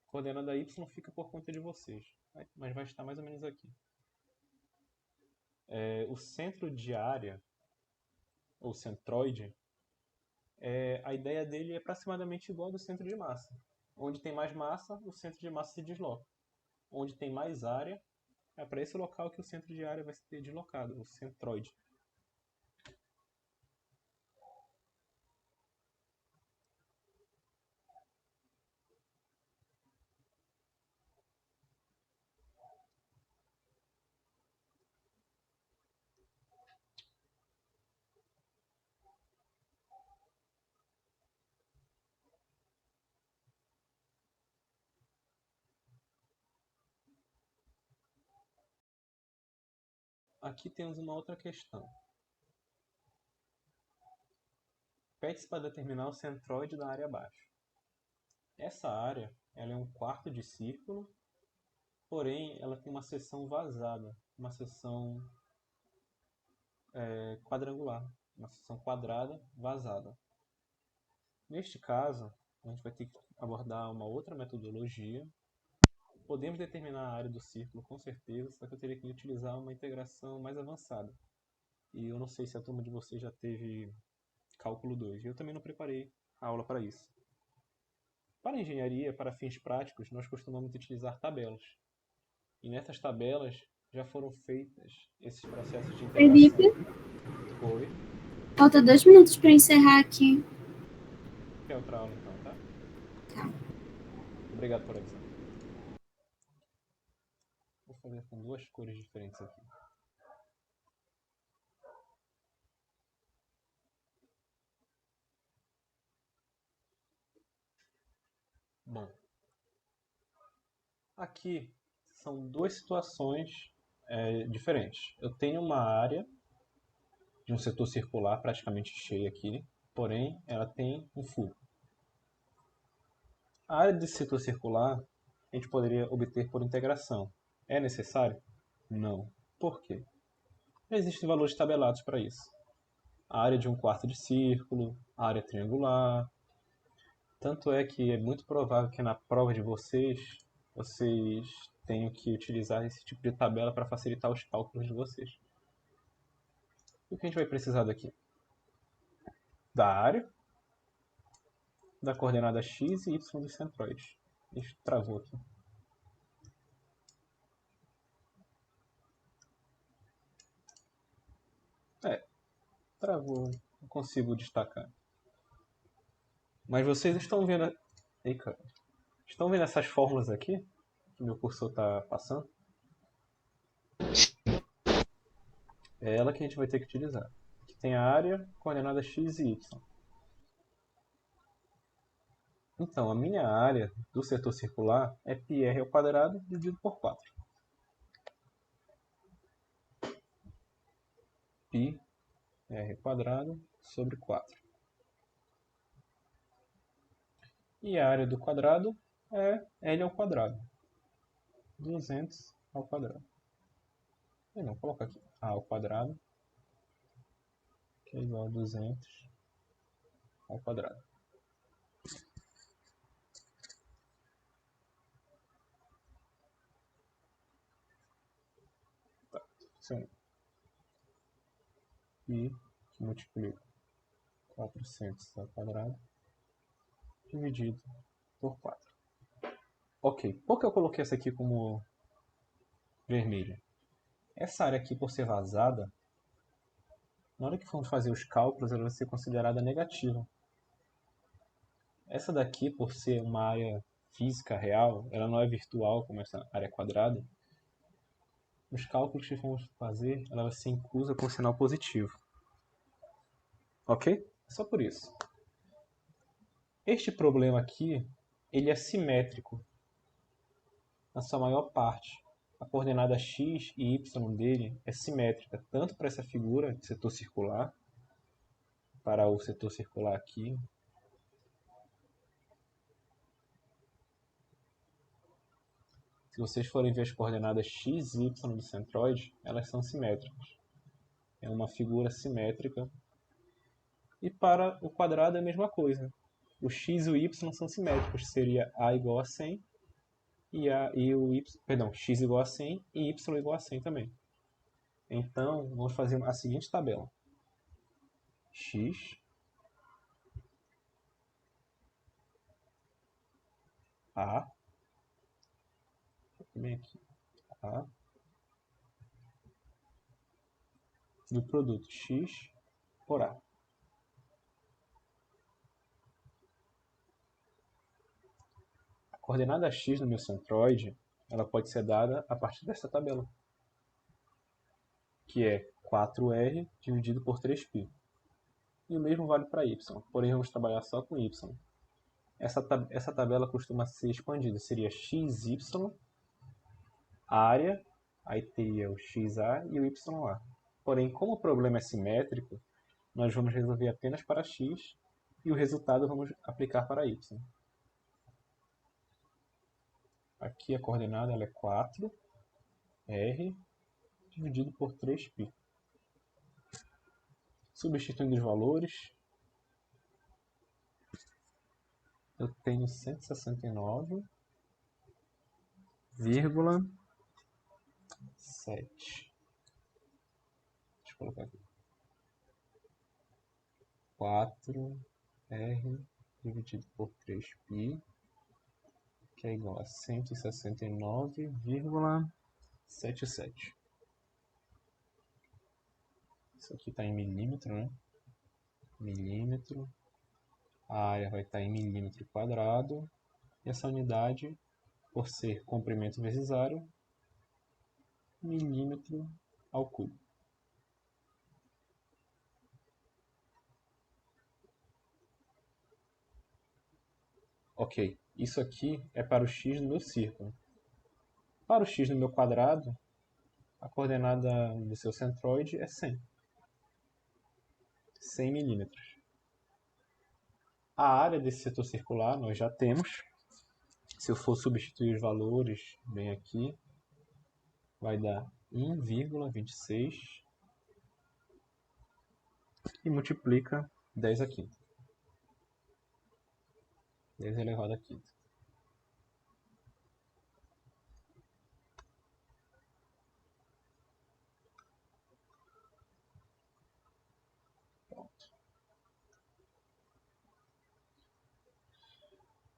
A coordenada y fica por conta de vocês, mas vai estar mais ou menos aqui. O centro de área, ou centroide, a ideia dele é aproximadamente igual ao do centro de massa. Onde tem mais massa, o centro de massa se desloca. Onde tem mais área, é para esse local que o centro de área vai ser deslocado, o centroide. Aqui temos uma outra questão. Pede-se para determinar o centroide da área abaixo. Essa área ela é um quarto de círculo, porém ela tem uma seção vazada, uma seção quadrangular, uma seção quadrada vazada. Neste caso, a gente vai ter que abordar uma outra metodologia. Podemos determinar a área do círculo com certeza, só que eu teria que utilizar uma integração mais avançada. E eu não sei se a turma de vocês já teve cálculo 2. Eu também não preparei a aula para isso. Para engenharia, para fins práticos, nós costumamos utilizar tabelas. E nessas tabelas já foram feitas esses processos de integração. Felipe, Oi. falta 2 minutos para encerrar aqui. Quer outra aula então, tá? Tá. Obrigado por avisar. Vou fazer com 2 cores diferentes aqui. Bom, aqui são 2 situações diferentes. Eu tenho uma área de um setor circular praticamente cheia aqui, porém ela tem um furo. A área desse setor circular a gente poderia obter por integração. É necessário? Não. Por quê? Existem valores tabelados para isso. A área de um quarto de círculo, a área triangular. Tanto é que é muito provável que na prova de vocês tenham que utilizar esse tipo de tabela para facilitar os cálculos de vocês. O que a gente vai precisar daqui? Da área, da coordenada x e y dos centroides. Isso travou aqui. Travou. Não consigo destacar. Mas vocês estão vendo... Ei, cara. Estão vendo essas fórmulas aqui? Que meu cursor está passando? É ela que a gente vai ter que utilizar. Aqui tem a área, coordenada x e y. Então, a minha área do setor circular é πr ao quadrado dividido por 4. Πr ao quadrado sobre 4. E a área do quadrado é L ao quadrado. 200 ao quadrado. E não, coloca aqui A ao quadrado, que é igual a 200 ao quadrado. Tá, funcionou. E que multiplica 400 ao quadrado dividido por 4. Ok, por que eu coloquei essa aqui como vermelha? Essa área aqui, por ser vazada, na hora que formos fazer os cálculos, ela vai ser considerada negativa. Essa daqui, por ser uma área física real, ela não é virtual como essa área quadrada, os cálculos que vamos fazer, ela vai ser inclusa com sinal positivo. Ok? Só por isso. Este problema aqui, ele é simétrico na sua maior parte. A coordenada x e y dele é simétrica, tanto para essa figura de setor circular, para o setor circular aqui. Se vocês forem ver as coordenadas x e y do centroide, elas são simétricas. É uma figura simétrica. E para o quadrado é a mesma coisa. O x e o y são simétricos, seria a igual a 100 x igual a 100 e y igual a 100 também. Então, vamos fazer a seguinte tabela. X A, bem aqui, A, e o produto X por A. A coordenada X no meu centroide, ela pode ser dada a partir dessa tabela, que é 4R dividido por 3π. E o mesmo vale para Y, porém vamos trabalhar só com Y. Essa tabela costuma ser expandida, seria XY, área, aí teria o XA e o YA. Porém, como o problema é simétrico, nós vamos resolver apenas para X e o resultado vamos aplicar para Y. Aqui a coordenada ela é 4R dividido por 3π. Substituindo os valores, eu tenho 169,7. Deixa eu colocar aqui. 4R dividido por 3π, que é igual a 169,77. Isso aqui está em milímetro, né? Milímetro. A área vai estar em milímetro quadrado. E essa unidade, por ser comprimento vezes área, milímetro ao cubo. Ok, isso aqui é para o x do meu círculo. Para o x do meu quadrado, a coordenada do seu centroide é 100. 100 milímetros. A área desse setor circular nós já temos. Se eu for substituir os valores bem aqui, vai dar 1,26 e multiplica 10 a quinta. 10 elevado a quinta. Pronto.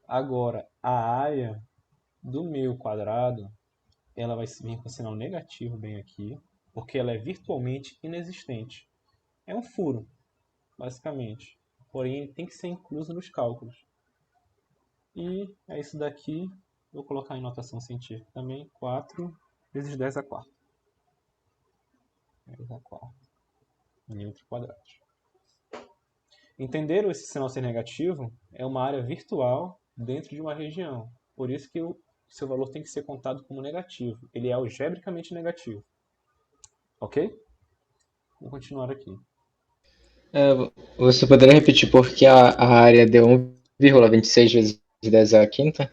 Agora, a área do meu quadrado, ela vai vir com sinal negativo bem aqui, porque ela é virtualmente inexistente. É um furo, basicamente. Porém, ele tem que ser incluso nos cálculos. E é isso daqui, vou colocar em notação científica também, 4 vezes 10 a quarta. 10 a quarta milímetros quadrados. Entenderam esse sinal ser negativo? É uma área virtual dentro de uma região. Por isso que o seu valor tem que ser contado como negativo. Ele é algebricamente negativo. Ok? Vou continuar aqui. Você poderia repetir por que a área deu 1,26 vezes 10 à quinta?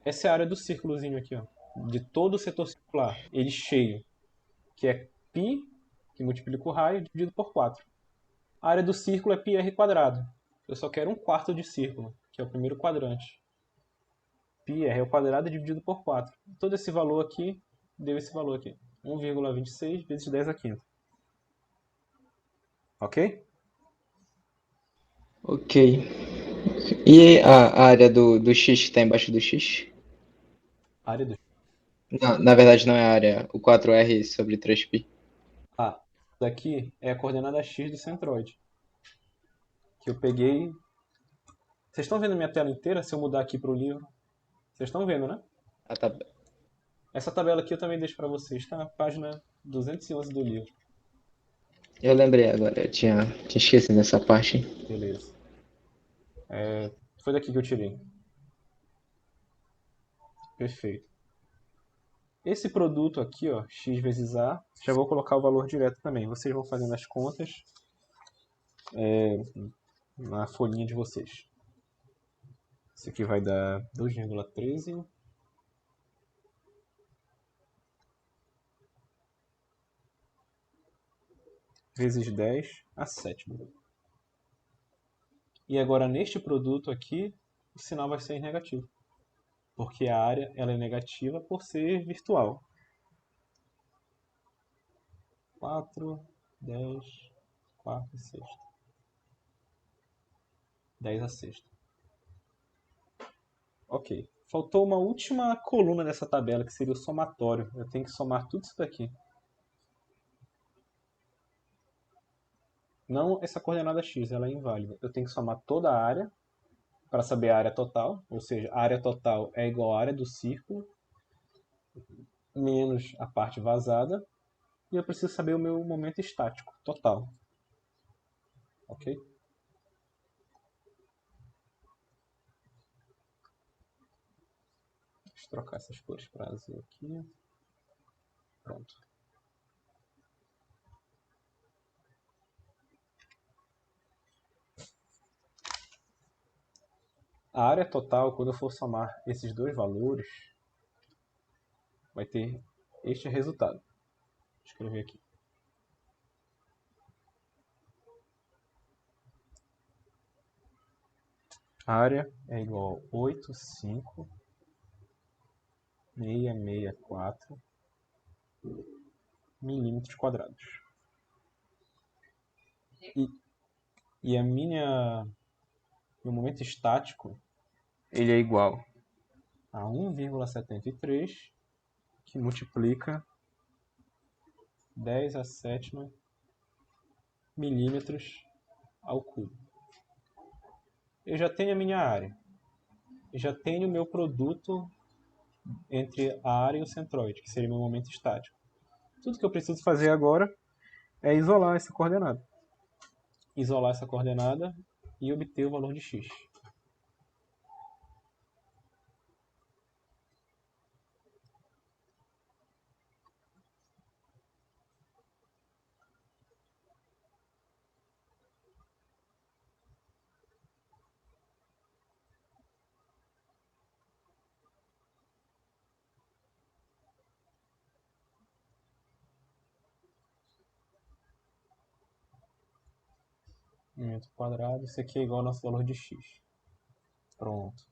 Essa é a área do círculozinho aqui, ó, de todo o setor circular, ele cheio, que é π, que multiplica o raio, dividido por 4. A área do círculo é πr quadrado. Eu só quero um quarto de círculo, que é o primeiro quadrante. πr é o quadrado dividido por 4. Todo esse valor aqui deu esse valor aqui, 1,26 vezes 10 à quinta. Ok? Ok. E a área do X que está embaixo do X? Área do... Não, na verdade não é a área. O 4R sobre 3π. Ah, daqui é a coordenada X do centroide. Que eu peguei... Vocês estão vendo a minha tela inteira? Se eu mudar aqui para o livro. Vocês estão vendo, né? Ah, tá. Essa tabela aqui eu também deixo para vocês. Está na página 211 do livro. Eu lembrei agora. Eu tinha esquecido dessa parte. Beleza. Foi daqui que eu tirei. Perfeito. Esse produto aqui, ó, x vezes a, já vou colocar o valor direto também. Vocês vão fazendo as contas na folhinha de vocês. Isso aqui vai dar 2,13 vezes 10 a sétima. E agora neste produto aqui, o sinal vai ser negativo. Porque a área ela é negativa por ser virtual. 4, 10, 4 sexta. 10 a sexta. Ok. Faltou uma última coluna dessa tabela, que seria o somatório. Eu tenho que somar tudo isso daqui. Não essa coordenada x, ela é inválida. Eu tenho que somar toda a área para saber a área total. Ou seja, a área total é igual à área do círculo menos a parte vazada. E eu preciso saber o meu momento estático total. Ok? Deixa eu trocar essas cores para azul aqui. Pronto. A área total, quando eu for somar esses dois valores, vai ter este resultado. Vou escrever aqui. A área é igual a 8,5664 milímetros quadrados. E meu momento estático ele é igual a 1,73 que multiplica 10 a sétima milímetros ao cubo. Eu já tenho a minha área. Eu já tenho o meu produto entre a área e o centroide, que seria meu momento estático. Tudo que eu preciso fazer agora é isolar essa coordenada. Isolar essa coordenada e obter o valor de x. Momento quadrado, isso aqui é igual ao nosso valor de x. Pronto.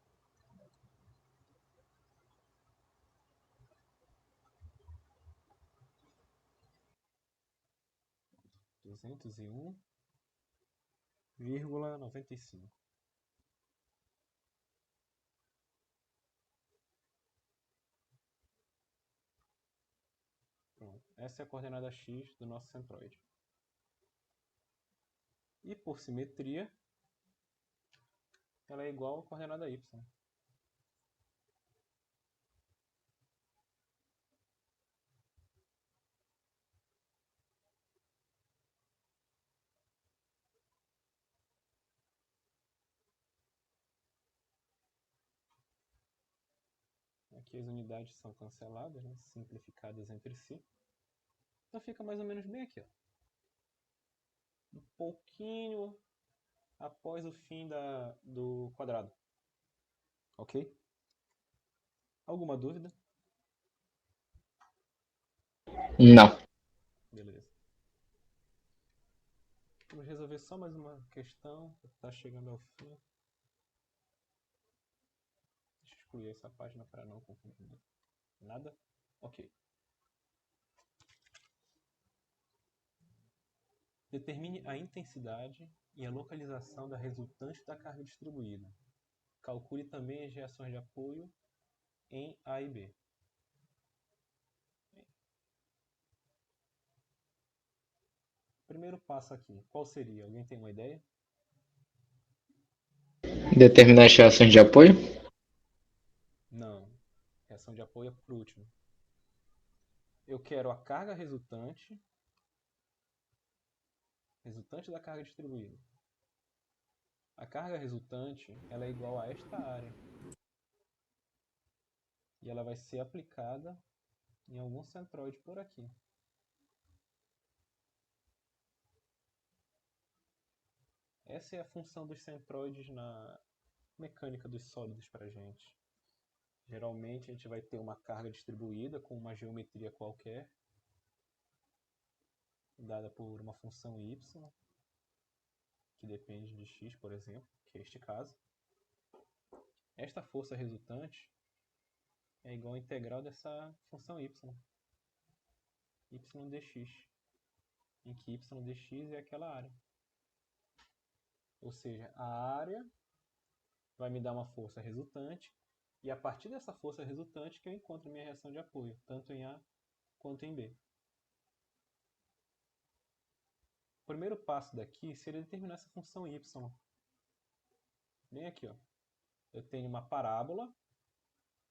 Duzentos e um vírgula 95. Pronto. Essa é a coordenada x do nosso centroide. E por simetria, ela é igual à coordenada y. Aqui as unidades são canceladas, né? Simplificadas entre si. Então fica mais ou menos bem aqui. Ó. Um pouquinho após o fim do quadrado. Ok? Alguma dúvida? Não. Beleza. Vamos resolver só mais uma questão. Está chegando ao fim. Deixa eu excluir essa página para não confundir nada. Ok. Determine a intensidade e a localização da resultante da carga distribuída. Calcule também as reações de apoio em A e B. Primeiro passo aqui, qual seria? Alguém tem uma ideia? Determinar as reações de apoio? Não. Reação de apoio é por último. Eu quero a carga resultante da carga distribuída. A carga resultante ela é igual a esta área. E ela vai ser aplicada em algum centroide por aqui. Essa é a função dos centroides na mecânica dos sólidos para a gente. Geralmente a gente vai ter uma carga distribuída com uma geometria qualquer, dada por uma função y, que depende de x, por exemplo, que é este caso. Esta força resultante é igual à integral dessa função y dx, em que y dx é aquela área. Ou seja, a área vai me dar uma força resultante, e a partir dessa força resultante que eu encontro minha reação de apoio, tanto em A quanto em B. O primeiro passo daqui seria determinar essa função y. Bem aqui, ó. Eu tenho uma parábola,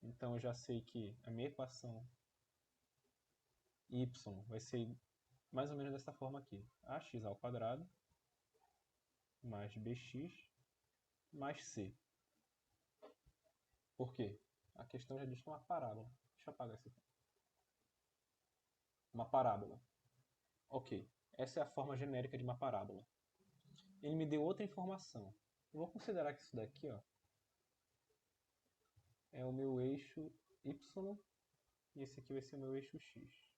então eu já sei que a minha equação y vai ser mais ou menos dessa forma aqui. Ax ao quadrado mais bx mais c. Por quê? A questão já diz que é uma parábola. Deixa eu apagar isso aqui. Uma parábola. Ok. Essa é a forma genérica de uma parábola. Ele me deu outra informação. Eu vou considerar que isso daqui, ó, é o meu eixo y e esse aqui vai ser o meu eixo x.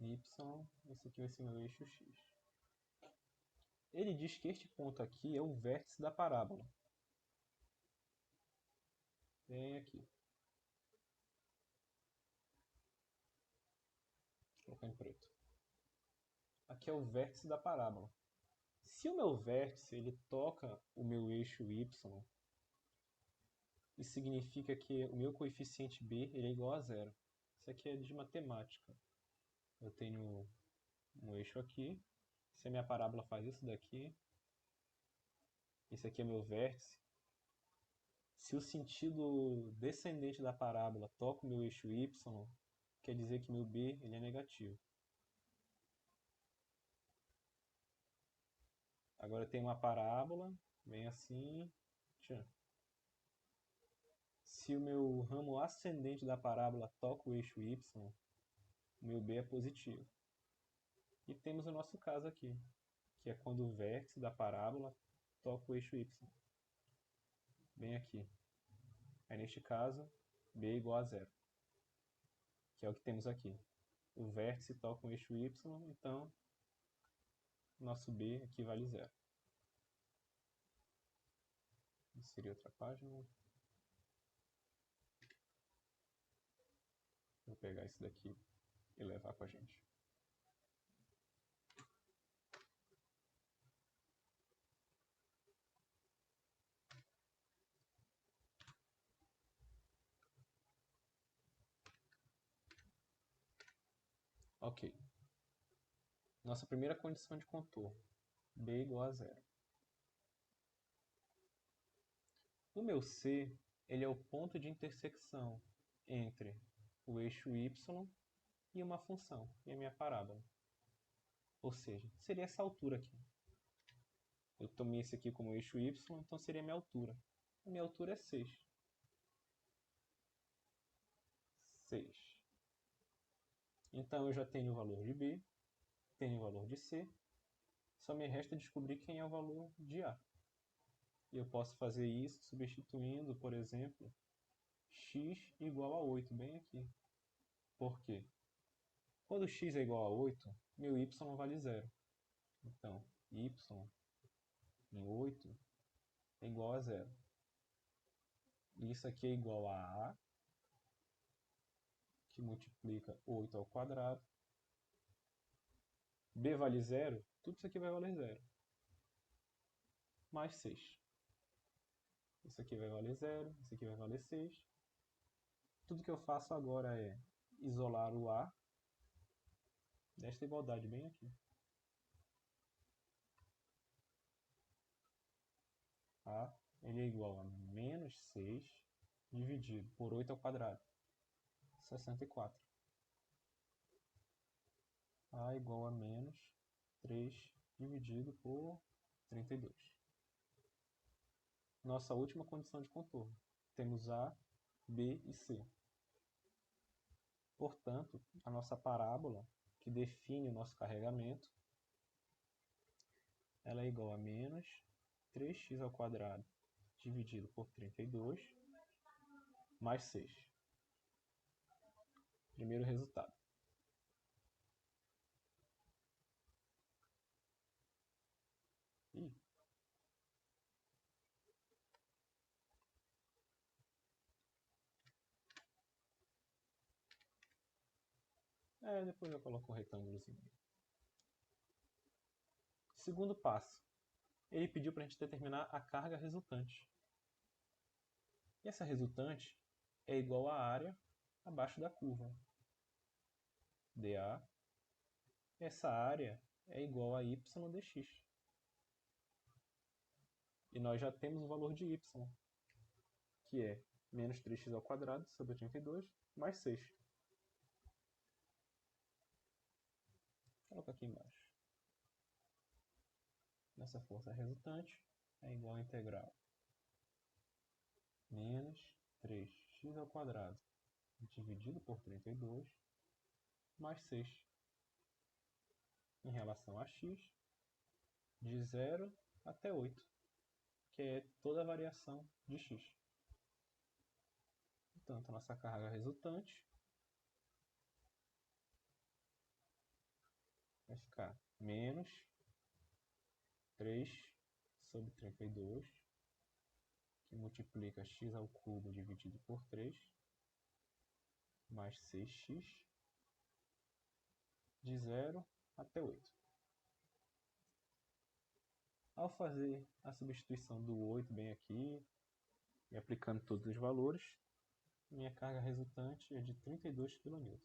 Y, esse aqui vai ser o meu eixo x. Ele diz que este ponto aqui é o vértice da parábola. Bem aqui. Vou colocar em preto. Aqui é o vértice da parábola. Se o meu vértice ele toca o meu eixo y, isso significa que o meu coeficiente b ele é igual a zero. Isso aqui é de matemática. Eu tenho um eixo aqui. Se a minha parábola faz isso daqui, esse aqui é meu vértice. Se o sentido descendente da parábola toca o meu eixo y, quer dizer que meu b ele é negativo. Agora eu tenho uma parábola, vem assim. Tchan. Se o meu ramo ascendente da parábola toca o eixo y, o meu b é positivo. E temos o nosso caso aqui, que é quando o vértice da parábola toca o eixo y. Bem aqui. Aí neste caso, b é igual a zero, que é o que temos aqui. O vértice toca o eixo y, então nosso b aqui vale zero. Isso seria outra página. Vou pegar isso daqui e levar com a gente. Ok. Nossa primeira condição de contorno. B igual a zero. O meu C ele é o ponto de intersecção entre o eixo y e uma função, e a minha parábola. Ou seja, seria essa altura aqui. Eu tomei esse aqui como eixo y, então seria a minha altura. A minha altura é 6. 6. Então eu já tenho o valor de B, tenho o valor de C, só me resta descobrir quem é o valor de A. E eu posso fazer isso substituindo, por exemplo, x igual a 8, bem aqui. Por quê? Quando x é igual a 8, meu y vale zero. Então, y em 8 é igual a zero. Isso aqui é igual a A, que multiplica 8 ao quadrado. B vale 0, tudo isso aqui vai valer 0. Mais 6. Isso aqui vai valer 0, isso aqui vai valer 6. Tudo que eu faço agora é isolar o A desta igualdade bem aqui. A ele é igual a menos 6 dividido por 8 ao quadrado, 64. A igual a menos 3 dividido por 32. Nossa última condição de contorno. Temos A, B e C. Portanto, a nossa parábola, que define o nosso carregamento, ela é igual a menos 3x ao quadrado dividido por 32 mais 6. Primeiro resultado. Ih. Depois eu coloco um retângulozinho. Segundo passo. Ele pediu para a gente determinar a carga resultante. E essa resultante é igual à área abaixo da curva. dA. Essa área é igual a y dx. E nós já temos o valor de y, que é menos 3x ao quadrado sobre 32 mais 6. Coloca aqui embaixo. Nossa força resultante é igual a integral menos 3x ao quadrado dividido por 32 mais 6 em relação a x de 0 até 8, que é toda a variação de x. Portanto, a nossa carga resultante vai ficar menos 3 sobre 32, que multiplica x ao cubo dividido por 3, mais 6x, de 0 até 8. Ao fazer a substituição do 8 bem aqui, e aplicando todos os valores, minha carga resultante é de 32 kN.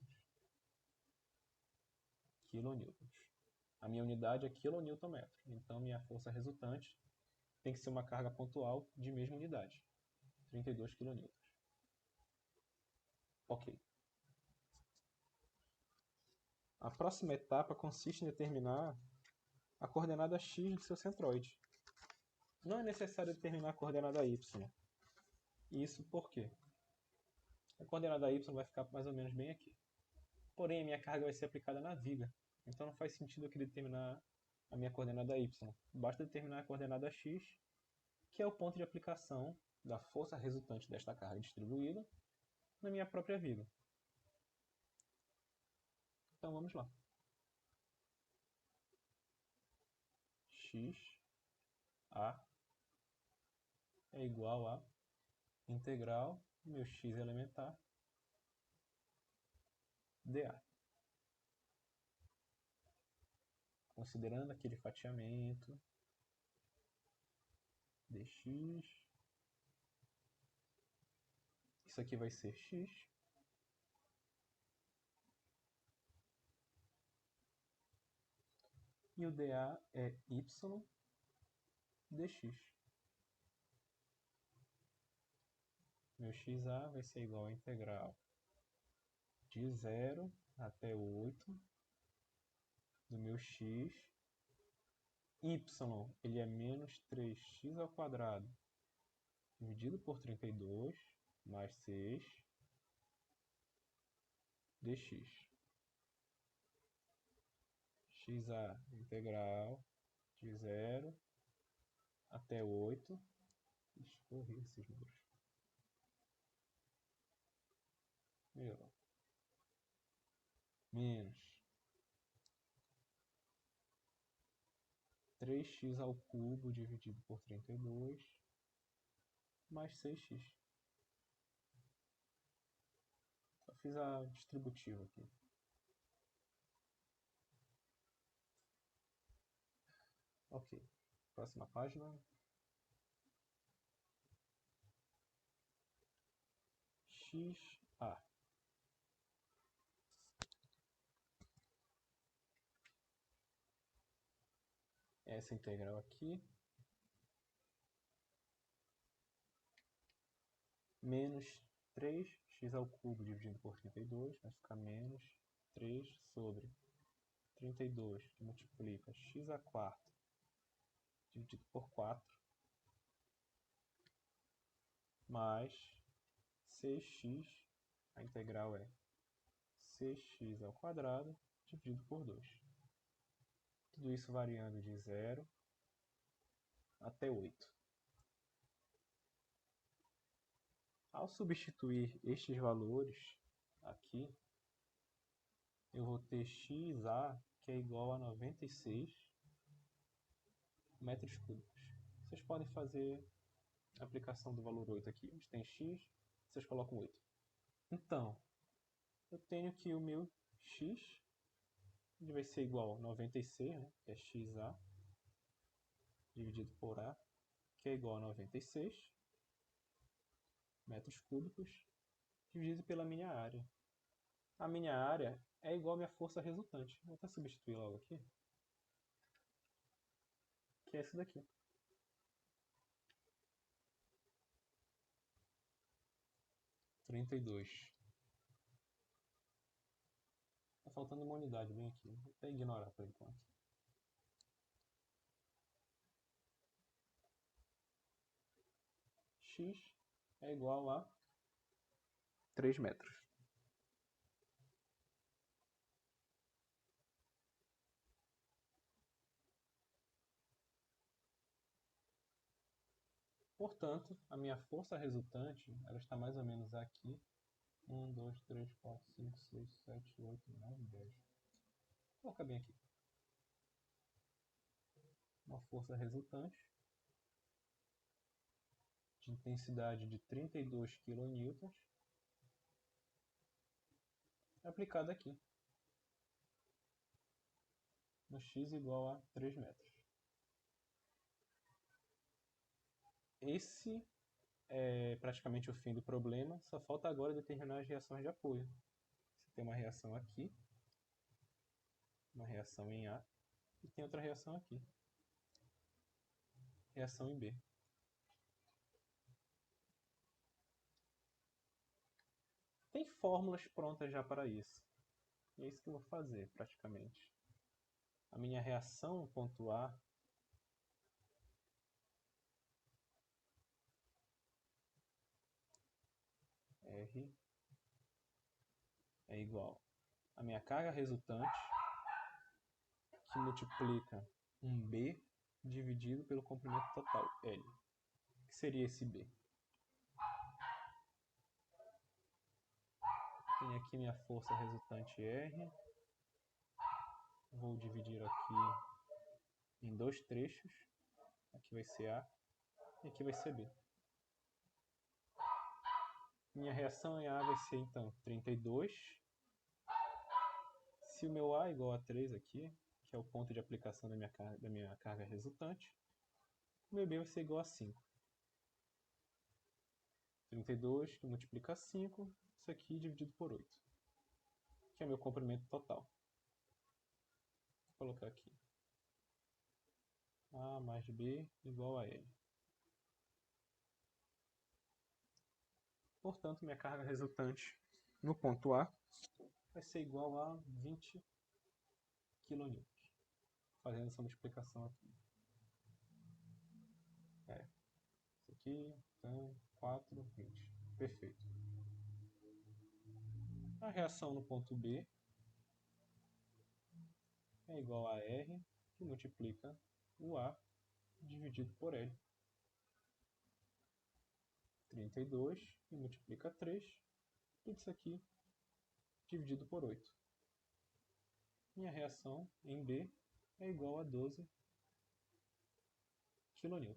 A minha unidade é kNm, então minha força resultante tem que ser uma carga pontual de mesma unidade, 32 kN. Ok. A próxima etapa consiste em determinar a coordenada x do seu centroide. Não é necessário determinar a coordenada y. Isso por quê? A coordenada y vai ficar mais ou menos bem aqui. Porém, a minha carga vai ser aplicada na viga. Então não faz sentido eu querer determinar a minha coordenada y. Basta determinar a coordenada x, que é o ponto de aplicação da força resultante desta carga distribuída na minha própria viga. Então vamos lá. X A é igual a integral meu x elementar dA. Considerando aquele fatiamento dx, isso aqui vai ser x, e o dA é y dx. Meu xa vai ser igual a integral de 0 até 8 do meu x. Y ele é menos 3x ao quadrado dividido por 32 mais 6 dx. xa integral de 0 até 8. Deixa eu correr esses números. Melhorou. Menos 3x ao cubo dividido por 32 mais 6x. fiz a distributiva aqui. Ok. Próxima página. XA. Essa integral aqui. Menos 3x ao cubo dividido por 32. Vai ficar menos 3 sobre 32, que multiplica x a quarta dividido por 4, mais 6x, a integral é 6x ao quadrado dividido por 2. Tudo isso variando de 0 até 8. Ao substituir estes valores aqui, eu vou ter XA, que é igual a 96 metros cúbicos. Vocês podem fazer a aplicação do valor 8 aqui. Onde tem X, vocês colocam 8. Então, eu tenho que o meu X ele vai ser igual a 96, né, que é XA, dividido por A, que é igual a 96 metros cúbicos, dividido pela minha área. A minha área é igual à minha força resultante. Vou até substituir logo aqui, que é esse daqui. Trinta e dois. Tá faltando uma unidade bem aqui. Vou até ignorar por enquanto. X é igual a 3 metros. Portanto, a minha força resultante ela está mais ou menos aqui. 1, 2, 3, 4, 5, 6, 7, 8, 9, 10. Vou colocar bem aqui. Uma força resultante de intensidade de 32 kN aplicada aqui no x igual a 3 metros. Esse é praticamente o fim do problema, só falta agora determinar as reações de apoio. Você tem uma reação aqui, uma reação em A, e tem outra reação aqui, reação em B. Tem fórmulas prontas já para isso. E é isso que eu vou fazer, praticamente. A minha reação, ponto A, R, é igual a minha carga resultante, que multiplica um B dividido pelo comprimento total, L. O que seria esse B? Tenho aqui minha força resultante R. Vou dividir aqui em dois trechos. Aqui vai ser A e aqui vai ser B. Minha reação em A vai ser, então, 32. Se o meu A é igual a 3 aqui, que é o ponto de aplicação da minha carga resultante, o meu B vai ser igual a 5. 32 que multiplica 5, isso aqui dividido por 8, que é o meu comprimento total. Vou colocar aqui. A mais B igual a L. Portanto, minha carga resultante no ponto A vai ser igual a 20 kN. Fazendo essa multiplicação aqui. Isso aqui, então, 4, 20. Perfeito. A reação no ponto B é igual a R, que multiplica o A dividido por L. 32 e multiplica 3, tudo isso aqui dividido por 8. Minha reação em B é igual a 12 kN.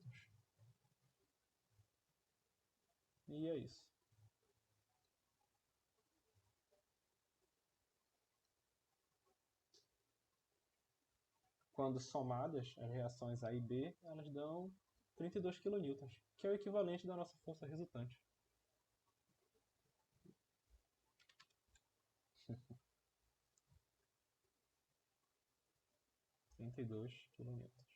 E é isso. quando somadas, as reações A e B, elas dão 32 kN, que é o equivalente da nossa força resultante. 32 kN.